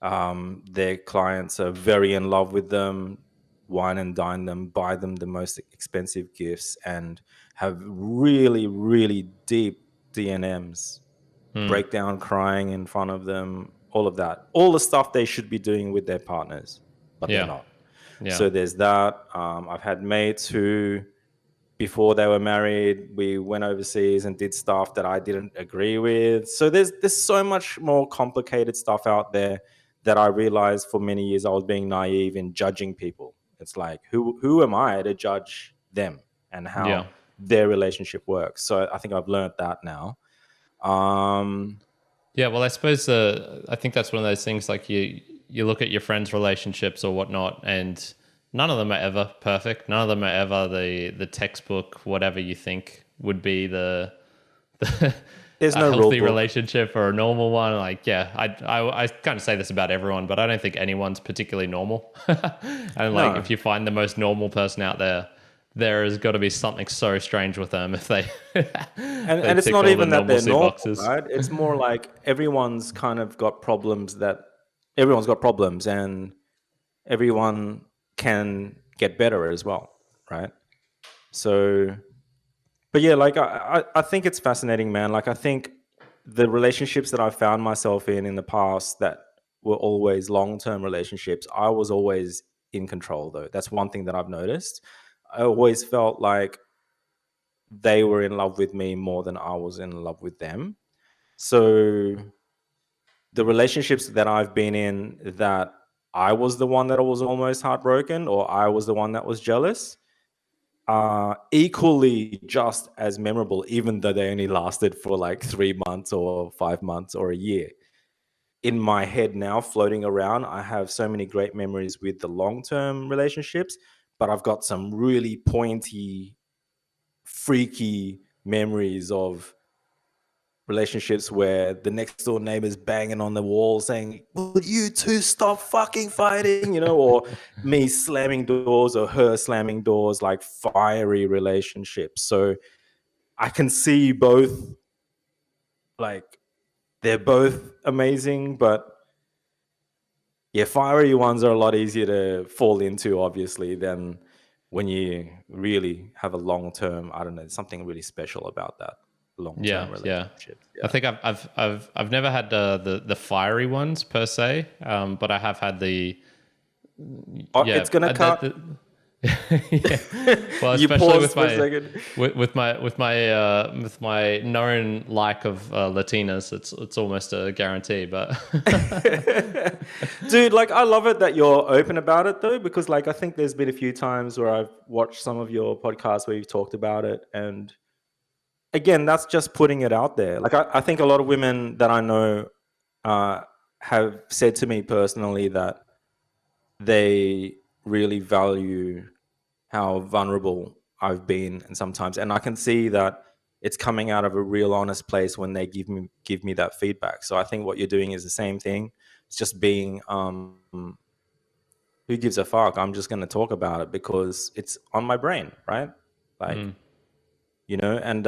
their clients are very in love with them, wine and dine them, buy them the most expensive gifts, and have really, really deep DNMs, Hmm. breakdown crying in front of them, all of that, all the stuff they should be doing with their partners, but they're Yeah. not. Yeah. So there's that. I've had mates who, before they were married, we went overseas and did stuff that I didn't agree with. So there's so much more complicated stuff out there that I realized for many years I was being naive in judging people. It's like who am I to judge them and how Yeah. their relationship works? So I think I've learned that now. Um, Yeah. Well, I suppose I think that's one of those things like you look at your friends' relationships or whatnot, and none of them are ever perfect. None of them are ever the textbook, whatever you think would be the There's a no rule healthy book. relationship or a normal one. Like, yeah, I kind of say this about everyone, but I don't think anyone's particularly normal. And like, No. if you find the most normal person out there, there has got to be something so strange with them if they they And it's tick not all the even that they're normalcy normal, boxes. right? It's more like everyone's kind of got problems that everyone's got problems, and everyone can get better as well, right? So, but yeah, like I think it's fascinating, man. Like I think the relationships that I found myself in the past that were always long-term relationships, I was always in control though. That's one thing that I've noticed. I always felt like they were in love with me more than I was in love with them. So the relationships that I've been in that I was the one that was almost heartbroken or I was the one that was jealous are equally just as memorable, even though they only lasted for like 3 months or 5 months or a year. In my head now, floating around, I have so many great memories with the long term relationships, but I've got some really pointy, freaky memories of relationships where the next door neighbor's banging on the wall saying, "Will you two stop fucking fighting?" Or me slamming doors or her slamming doors, like fiery relationships. So I can see both, like, they're both amazing, but yeah, fiery ones are a lot easier to fall into, obviously, than when you really have a long term, I don't know, something really special about that long Yeah, term yeah. relationship. I Yeah. think I've never had the fiery ones per se, but I have had the Oh, yeah it's gonna cut. yeah. Well, You especially pause for a second. with my known like of Latinas, it's almost a guarantee. But Dude, like I love it that you're open about it though, because like I think there's been a few times where I've watched some of your podcasts where you've talked about it. And again, that's just putting it out there. Like I think a lot of women that I know uh, have said to me personally that they really value how vulnerable I've been and sometimes, and I can see that it's coming out of a real honest place when they give me that feedback. So I think what you're doing is the same thing. It's just being who gives a fuck? I'm just going to talk about it because it's on my brain, right? Like, and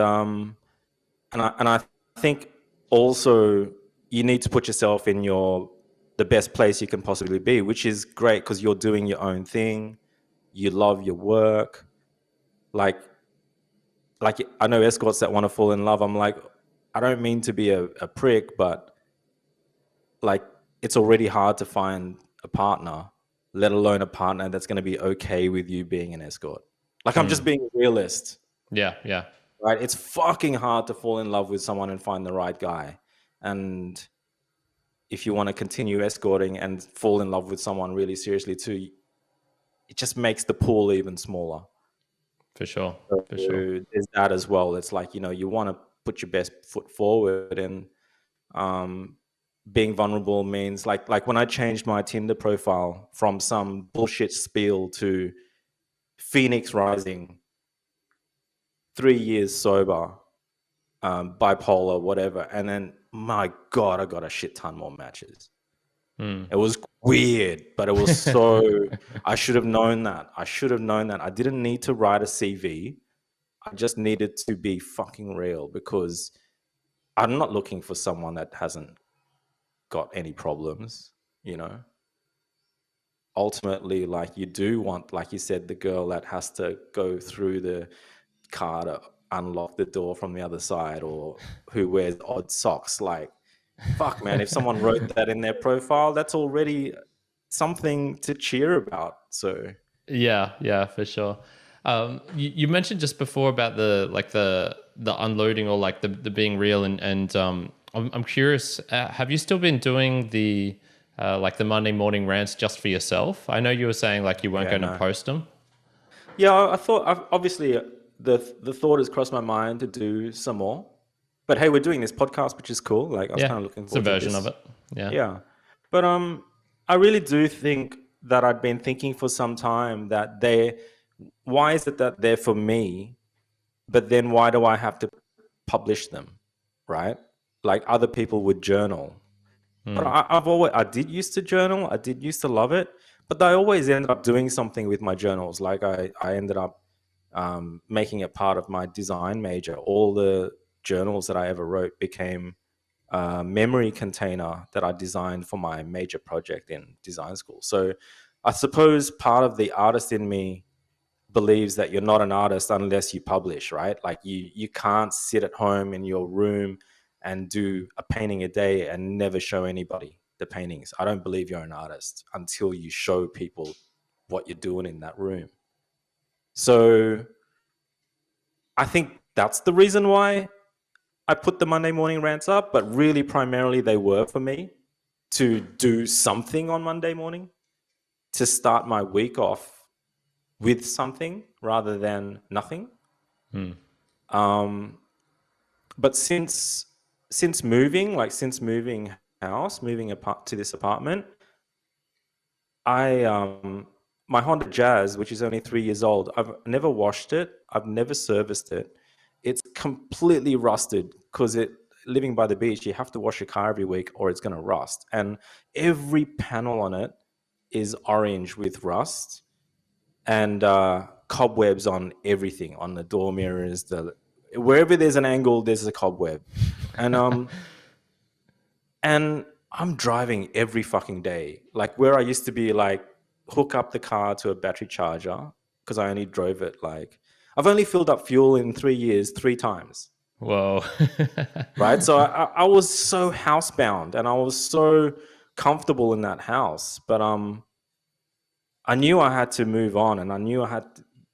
I think also you need to put yourself in the best place you can possibly be, which is great because you're doing your own thing. You love your work. Like I know escorts that want to fall in love. I'm like, I don't mean to be a prick, but like it's already hard to find a partner, let alone a partner that's going to be okay with you being an escort. Like I'm just being a realist, yeah, yeah, right? It's fucking hard to fall in love with someone and find the right guy. And if you want to continue escorting and fall in love with someone really seriously too, it just makes the pool even smaller. for sure, So for sure. there's that as well. It's like, you want to put your best foot forward, and um, being vulnerable means like when I changed my Tinder profile from some bullshit spiel to Phoenix Rising, 3 years sober, bipolar, whatever, and then my God, I got a shit ton more matches. It was weird, but it was so. I should have known that. I should have known that. I didn't need to write a CV. I just needed to be fucking real because I'm not looking for someone that hasn't got any problems, you know. Ultimately, like you do want, like you said, the girl that has to go through the car to unlock the door from the other side, or who wears odd socks. Like, fuck, man, if someone wrote that in their profile, that's already something to cheer about. So, Yeah, yeah, for sure. You mentioned just before about the unloading or like the being real and I'm curious. Have you still been doing the like the Monday morning rants just for yourself? I know you were saying like you weren't yeah, going to no. post them. Yeah, I thought, obviously, the thought has crossed my mind to do some more. But hey, we're doing this podcast, which is cool. Like, I was Yeah, kind of looking it's a forward to version of this. it. Yeah. Yeah. But I really do think that I'd been thinking for some time that why is it that they're for me, but then why do I have to publish them, right? Like other people would journal. But Mm. I did used to journal. I did used to love it, but I always ended up doing something with my journals. Like I ended up making it part of my design major. All the journals that I ever wrote became a memory container that I designed for my major project in design school. So I suppose part of the artist in me believes that you're not an artist unless you publish, right? Like you can't sit at home in your room and do a painting a day and never show anybody the paintings. I don't believe you're an artist until you show people what you're doing in that room. So I think that's the reason why I put the Monday morning rants up, but really primarily they were for me to do something on Monday morning, to start my week off with something rather than nothing. Mm. Um, but since moving, since moving house, moving apart to this apartment, I my Honda Jazz, which is only 3 years old, I've never washed it. I've never serviced it. It's completely rusted because living by the beach, you have to wash your car every week or it's going to rust. And every panel on it is orange with rust and cobwebs on everything, on the door mirrors, wherever there's an angle, there's a cobweb. And and I'm driving every fucking day. Like where I used to be like hook up the car to a battery charger because I only drove it I've only filled up fuel in 3 years 3 times. Whoa. Right. So I was so housebound and I was so comfortable in that house. But I knew I had to move on and I knew I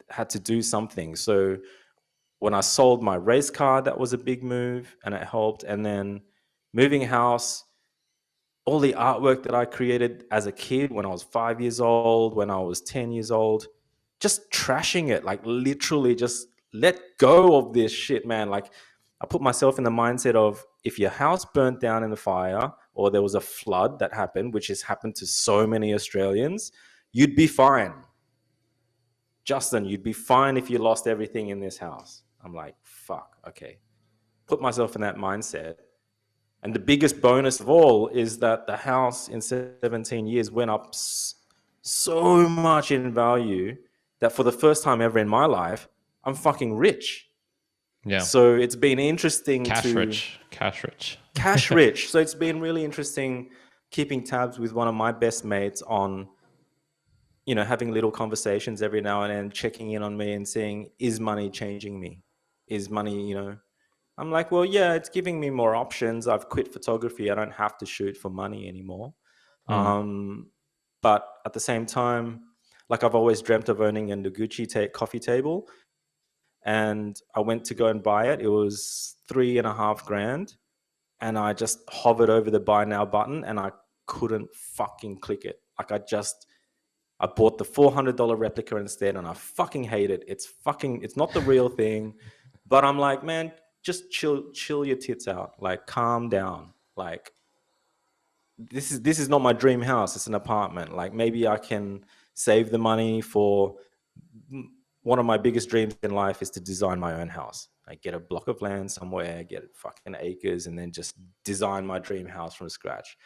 had to do something. So when I sold my race car, that was a big move and it helped. And then moving house, all the artwork that I created as a kid when I was 5 years old, when I was 10 years old, just trashing it, like literally just let go of this shit, man. Like I put myself in the mindset of if your house burnt down in the fire or there was a flood that happened, which has happened to so many Australians, you'd be fine. Justin, you'd be fine if you lost everything in this house. I'm like, fuck, okay. Put myself in that mindset. And the biggest bonus of all is that the house in 17 years went up so much in value that for the first time ever in my life, I'm fucking rich. Yeah. So it's been interesting Cash rich. Cash rich. Cash rich. So it's been really interesting keeping tabs with one of my best mates on, having little conversations every now and then, checking in on me and saying, is money changing me? Is money, I'm like, well, yeah, it's giving me more options. I've quit photography. I don't have to shoot for money anymore. Mm. But at the same time, like I've always dreamt of owning a Noguchi coffee table. And I went to go and buy it. It was $3,500. And I just hovered over the buy now button and I couldn't fucking click it. Like I bought the $400 replica instead and I fucking hate it. It's not the real thing. But I'm like, man, just chill your tits out. Like, calm down. Like, this is not my dream house. It's an apartment. Like, maybe I can save the money for one of my biggest dreams in life is to design my own house. I get a block of land somewhere, get fucking acres, and then just design my dream house from scratch.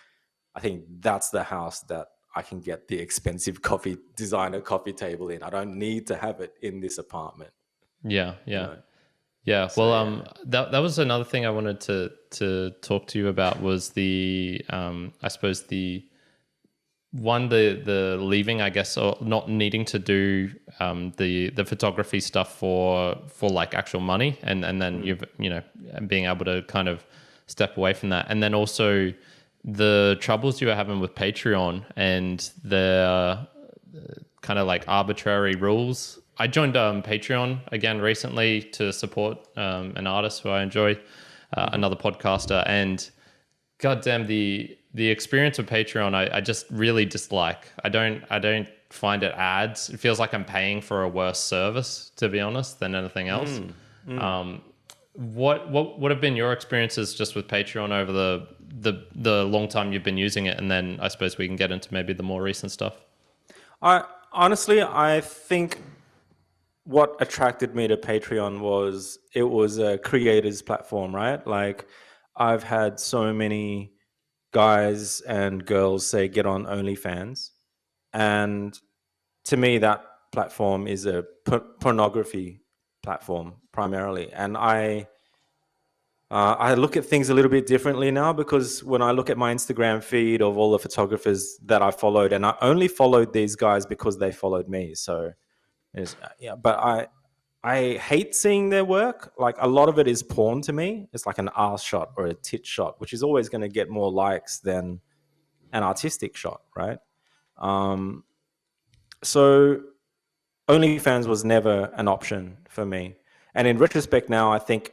I think that's the house that I can get the expensive designer coffee table in. I don't need to have it in this apartment. Yeah. Yeah. You know? Yeah. So, Well, that was another thing I wanted to talk to you about was I suppose the leaving, I guess, or not needing to do the photography stuff for like actual money, and then being able to kind of step away from that, and then also the troubles you were having with Patreon and the kind of like arbitrary rules. I joined Patreon again recently to support an artist who I enjoy, another podcaster, and goddamn the experience of Patreon I just really dislike. I don't find it ads. It feels like I'm paying for a worse service, to be honest, than anything else. What have been your experiences just with Patreon over the long time you've been using it, and then I suppose we can get into maybe the more recent stuff. I think what attracted me to Patreon was it was a creators platform, right? Like I've had so many guys and girls say get on OnlyFans, and to me that platform is a pornography platform primarily, and I look at things a little bit differently now, because when I look at my Instagram feed of all the photographers that I followed, and I only followed these guys because they followed me. So, yeah, but I hate seeing their work. Like a lot of it is porn to me. It's like an ass shot or a tit shot, which is always going to get more likes than an artistic shot, right? Um, so OnlyFans was never an option for me. And in retrospect now, I think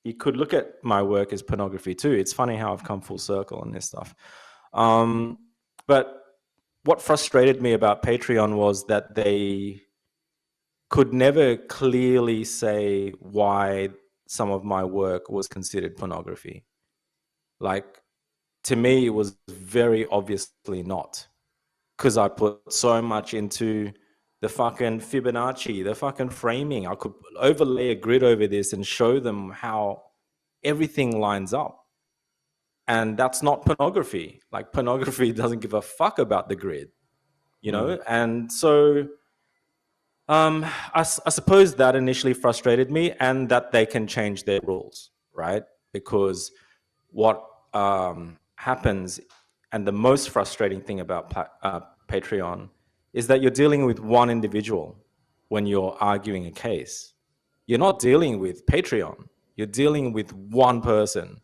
you could look at my work as pornography too. It's funny how I've come full circle on this stuff. But what frustrated me about Patreon was that they could never clearly say why some of my work was considered pornography. Like, to me, it was very obviously not, because I put so much into the fucking Fibonacci, the fucking framing. I could overlay a grid over this and show them how everything lines up. And that's not pornography. Like pornography doesn't give a fuck about the grid, you know? And so I suppose that initially frustrated me, and that they can change their rules, right? Because what happens, and the most frustrating thing about Patreon, is that you're dealing with one individual when you're arguing a case. You're not dealing with Patreon. You're dealing with one person.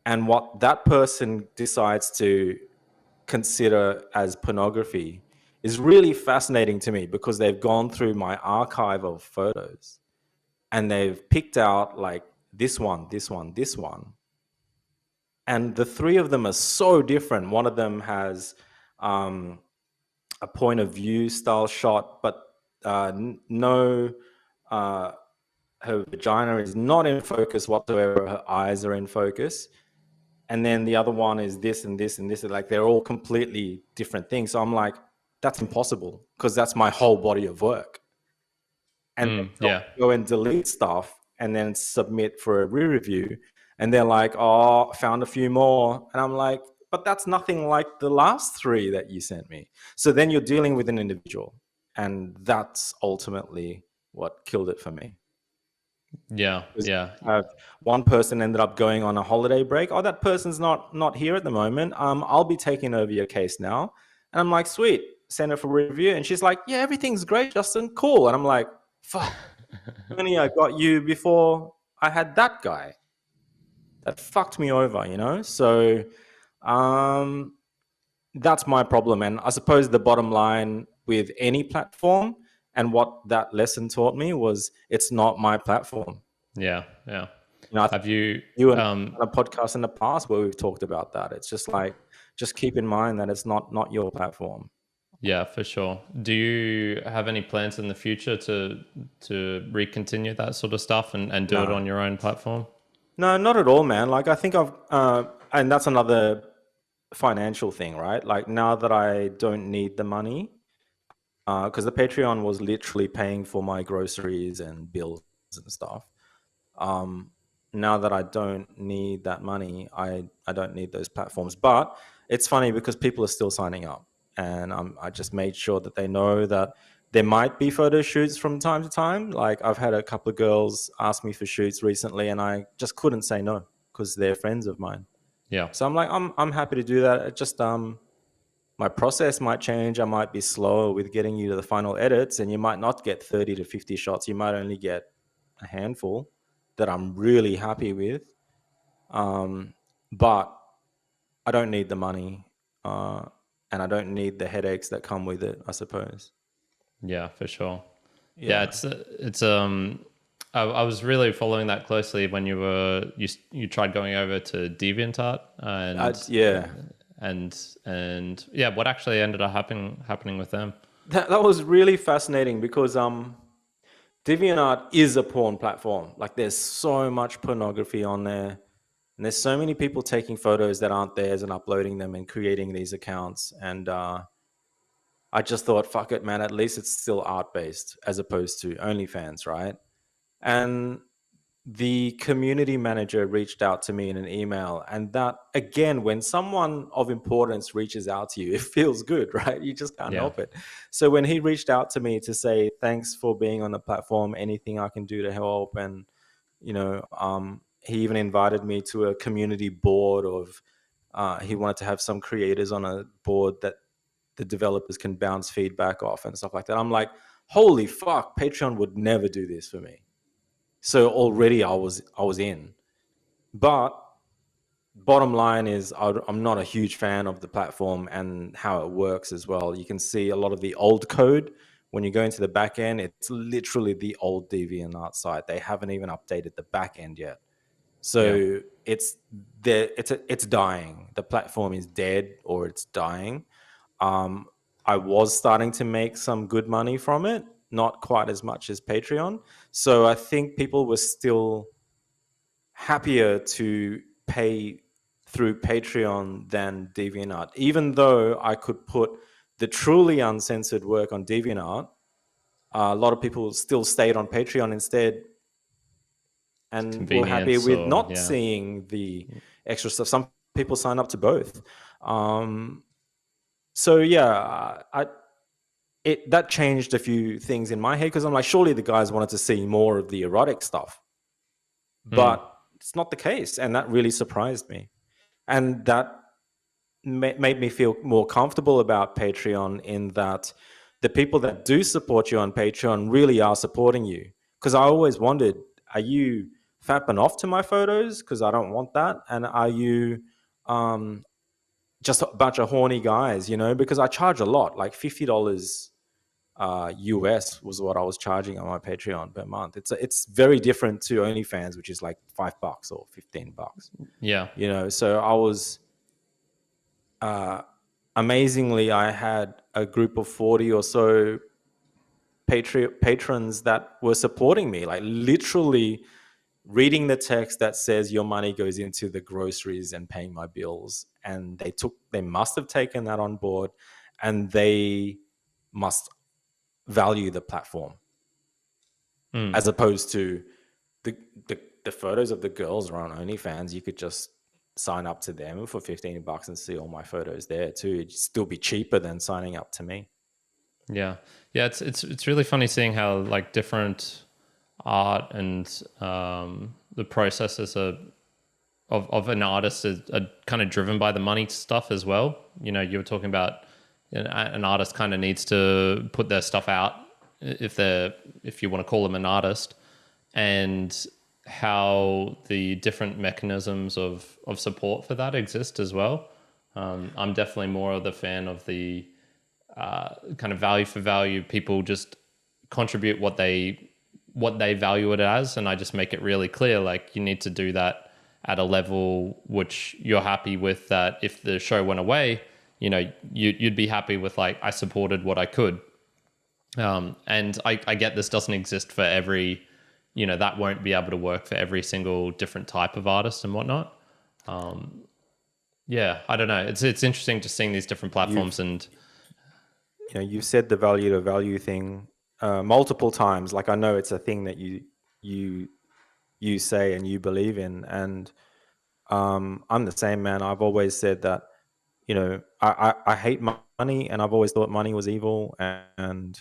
And what that person decides to consider as pornography is really fascinating to me, because they've gone through my archive of photos and they've picked out like this one, this one, this one. And the three of them are so different. One of them has a point of view style shot, but no, her vagina is not in focus whatsoever. Her eyes are in focus. And then the other one is this and this and this. Like they're all completely different things. So I'm like, that's impossible, because that's my whole body of work. And go and delete stuff and then submit for a re-review. And they're like, oh, found a few more. And I'm like, but that's nothing like the last three that you sent me. So then you're dealing with an individual. And that's ultimately what killed it for me. Yeah. One person ended up going on a holiday break. Oh, that person's not here at the moment. I'll be taking over your case now. And I'm like, sweet, send her for review. And she's like, yeah, everything's great, Justin. Cool. And I'm like, fuck, only I got you before I had that guy. That fucked me over, you know? So that's my problem. And I suppose the bottom line with any platform, and what that lesson taught me, was it's not my platform. Yeah. You know, Have you and a podcast in the past where we've talked about that. It's just like, just keep in mind that it's not your platform. Yeah, for sure. Do you have any plans in the future to recontinue that sort of stuff and do it on your own platform? No, not at all, man. Like I think I've and that's another financial thing, right? Like now that I don't need the money, because the Patreon was literally paying for my groceries and bills and stuff. Now that I don't need that money, I don't need those platforms. But it's funny because people are still signing up, and I just made sure that they know that there might be photo shoots from time to time. Like I've had a couple of girls ask me for shoots recently, and I just couldn't say no because they're friends of mine. Yeah. So I'm like, I'm happy to do that. It just my process might change. I might be slower with getting you to the final edits, and you might not get 30 to 50 shots. You might only get a handful that I'm really happy with. But I don't need the money, and I don't need the headaches that come with it, I suppose. Yeah, for sure. Yeah, I was really following that closely when you tried going over to DeviantArt and what actually ended up happening with them. That was really fascinating because DeviantArt is a porn platform. Like there's so much pornography on there And there's so many people taking photos that aren't theirs and uploading them and creating these accounts. And I just thought, fuck it, man, at least it's still art based as opposed to OnlyFans, right? And the community manager reached out to me in an email. And that, again, when someone of importance reaches out to you, it feels good, right? You just can't Yeah. help it. So when he reached out to me to say, thanks for being on the platform, anything I can do to help. And, he even invited me to a community board of, he wanted to have some creators on a board that the developers can bounce feedback off and stuff like that. I'm like, holy fuck, Patreon would never do this for me. So already I was in. But bottom line is I'm not a huge fan of the platform and how it works as well. You can see a lot of the old code when you go into the back end. It's literally the old DeviantArt site. They haven't even updated the back end yet. So it's dying. The platform is dead or it's dying. I was starting to make some good money from it, not quite as much as Patreon. So I think people were still happier to pay through Patreon than DeviantArt, even though I could put the truly uncensored work on DeviantArt. A lot of people still stayed on Patreon instead and were happy with not seeing the extra stuff. Some people sign up to both. So yeah, that changed a few things in my head because I'm like, surely the guys wanted to see more of the erotic stuff, but it's not the case, and that really surprised me, and that made me feel more comfortable about Patreon in that the people that do support you on Patreon really are supporting you. Because I always wondered, are you fapping off to my photos? Because I don't want that, and are you just a bunch of horny guys? Because I charge a lot, like $50 US was what I was charging on my Patreon per month. It's very different to OnlyFans, which is like $5 or $15. Yeah. So I was amazingly, I had a group of 40 or so patrons that were supporting me, like literally reading the text that says your money goes into the groceries and paying my bills. And they must have taken that on board, and they must value the platform as opposed to the photos of the girls are on OnlyFans. You could just sign up to them for $15 and see all my photos there too. It'd still be cheaper than signing up to me. Yeah. It's really funny seeing how like different art and the processes of an artist are kind of driven by the money stuff as well. You were talking about an artist kind of needs to put their stuff out if you want to call them an artist, and how the different mechanisms of support for that exist as well. I'm definitely more of the fan of the kind of value for value. People just contribute what they value it as, and I just make it really clear, like, you need to do that at a level which you're happy with, that if the show went away, you'd be happy with, like, I supported what I could. And I get this doesn't exist for every, that won't be able to work for every single different type of artist and whatnot. Yeah, I don't know. It's interesting just seeing these different platforms. You've said the value to value thing multiple times. Like, I know it's a thing that you say and you believe in, and I'm the same, man. I've always said that, I hate money, and I've always thought money was evil, and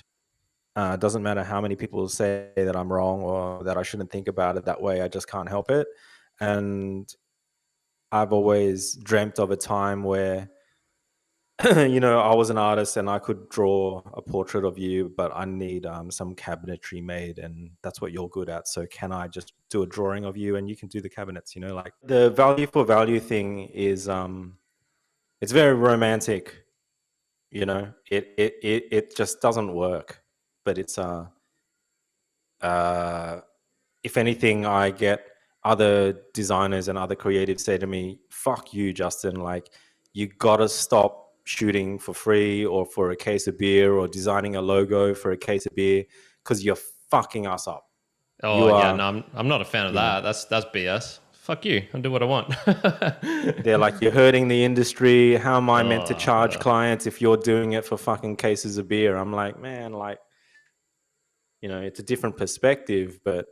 it doesn't matter how many people say that I'm wrong or that I shouldn't think about it that way. I just can't help it. And I've always dreamt of a time where, I was an artist and I could draw a portrait of you, but I need some cabinetry made, and that's what you're good at. So can I just do a drawing of you and you can do the cabinets? Like, the value for value thing is it's very romantic. It just doesn't work. But it's if anything, I get other designers and other creatives say to me, "Fuck you, Justin! Like, you gotta stop shooting for free or for a case of beer or designing a logo for a case of beer because you're fucking us up." Oh, yeah, no, I'm not a fan of that. That's BS. fuck you. I'll do what I want. They're like, you're hurting the industry. How am I meant to Oh, charge yeah. clients if you're doing it for fucking cases of beer? I'm like, man, like, it's a different perspective, but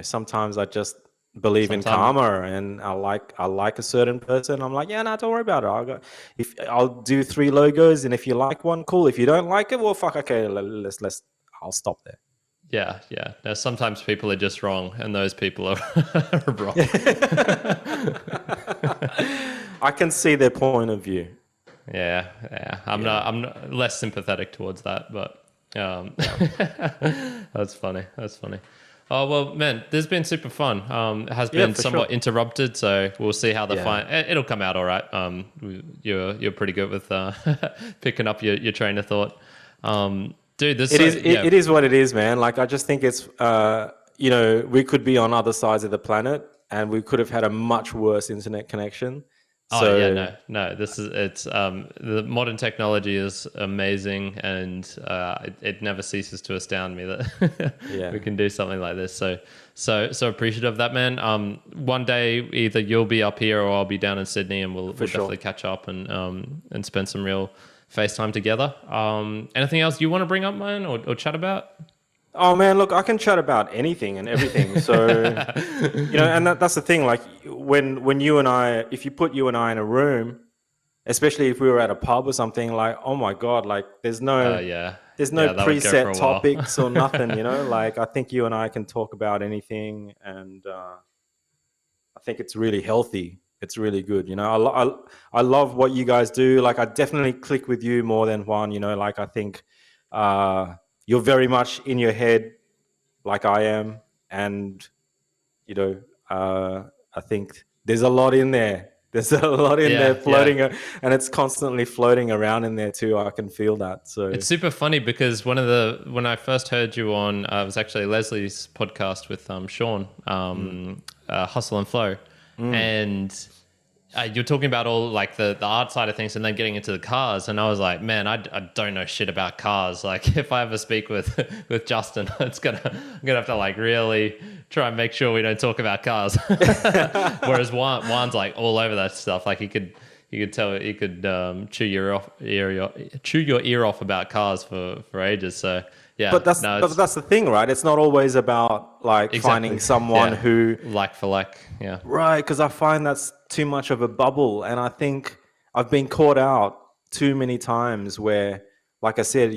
sometimes I just believe in Sometimes, karma, and I like a certain person. I'm like, yeah, no, don't worry about it. I'll do 3 logos, and if you like one, cool. If you don't like it, well, fuck, okay, I'll stop there. yeah, yeah. Now, sometimes people are just wrong, and those people are wrong. I can see their point of view. Yeah, yeah. I'm not less sympathetic towards that, but that's funny. That's funny. Oh well, man, this has been super fun. It has been For somewhat sure. interrupted, so we'll see how the Yeah. it'll come out all right. You're pretty good with picking up your train of thought. Dude, this It is what it is, man. Like, I just think it's we could be on other sides of the planet, and we could have had a much worse internet connection. Oh yeah, So no. It's the modern technology is amazing, and it never ceases to astound me that yeah, we can do something like this. So appreciative of that, man. One day either you'll be up here or I'll be down in Sydney, and we'll sure. definitely catch up and spend some real FaceTime together. Anything else you want to bring up, man, or chat about? Oh man, look, I can chat about anything and everything. So and that's the thing. Like, when you and I, if you put you and I in a room, especially if we were at a pub or something, like, oh my god, like there's no Yeah, there's no yeah, that would go for preset a while. topics or nothing. Like, I think you and I can talk about anything, and I think it's really healthy. It's really good. I love what you guys do. Like, I definitely click with you more than Juan. Like, I think you're very much in your head, like I am, and you know, I think there's a lot in there. There's a lot in there Yeah, yeah. floating, and it's constantly floating around in there too. I can feel that. So It's super funny because when I first heard you on, it was actually Leslie's podcast with Sean, Hustle and Flow, and you're talking about all like the art side of things, and then getting into the cars, and I was like, man, I don't know shit about cars. Like, if I ever speak with Justin, I'm gonna have to like really try and make sure we don't talk about cars. Whereas Juan's like all over that stuff. Like, you could tell he could chew your ear off about cars for ages. So yeah, but that's no, but it's that's the thing, right? It's not always about like finding exactly someone yeah, who, like for like, yeah, right? Because I find that's too much of a bubble, and I think I've been caught out too many times where, like I said,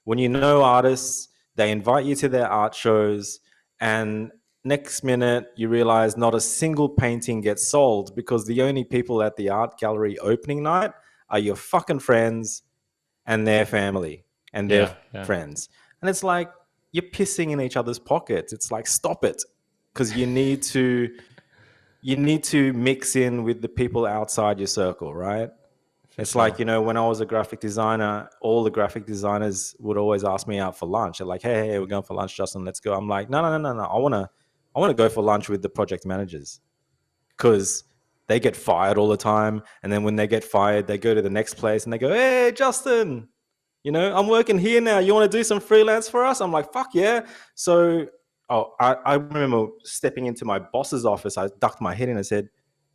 when you know artists, they invite you to their art shows, and next minute you realize not a single painting gets sold because the only people at the art gallery opening night are your fucking friends and their family and their yeah, yeah. friends. And it's like, you're pissing in each other's pockets. It's like, stop it. Because you need to mix in with the people outside your circle, right? For It's like, sure. when I was a graphic designer, all the graphic designers would always ask me out for lunch. They're like, hey, we're going for lunch, Justin, let's go. I'm like, no, no, no, no, no. I want to go for lunch with the project managers, because they get fired all the time. And then when they get fired, they go to the next place and they go, hey, Justin, I'm working here now. You want to do some freelance for us? I'm like, fuck yeah. So, I remember stepping into my boss's office. I ducked my head in and said,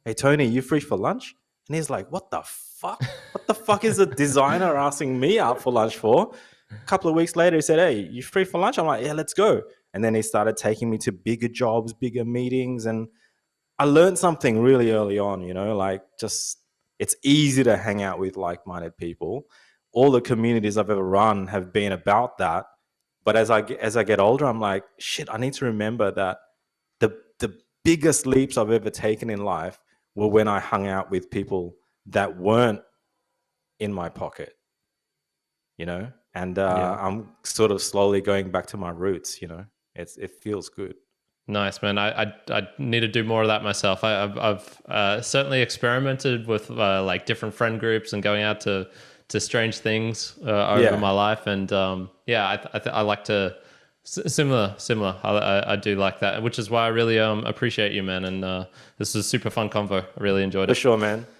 hey, Tony, you free for lunch? And he's like, what the fuck? What the fuck is a designer asking me out for lunch for? A couple of weeks later, he said, hey, you free for lunch? I'm like, yeah, let's go. And then he started taking me to bigger jobs, bigger meetings. And I learned something really early on, like, just, it's easy to hang out with like-minded people. All the communities I've ever run have been about that. But as I get older, I'm like, shit, I need to remember that the biggest leaps I've ever taken in life were when I hung out with people that weren't in my pocket, and Yeah. I'm sort of slowly going back to my roots. It feels good. Nice, man. I need to do more of that myself. I've certainly experimented with like different friend groups and going out to strange things over Yeah, my life, and yeah, I like to similar. I do like that, which is why I really appreciate you, man. And this is a super fun convo. I really enjoyed for it. sure, man.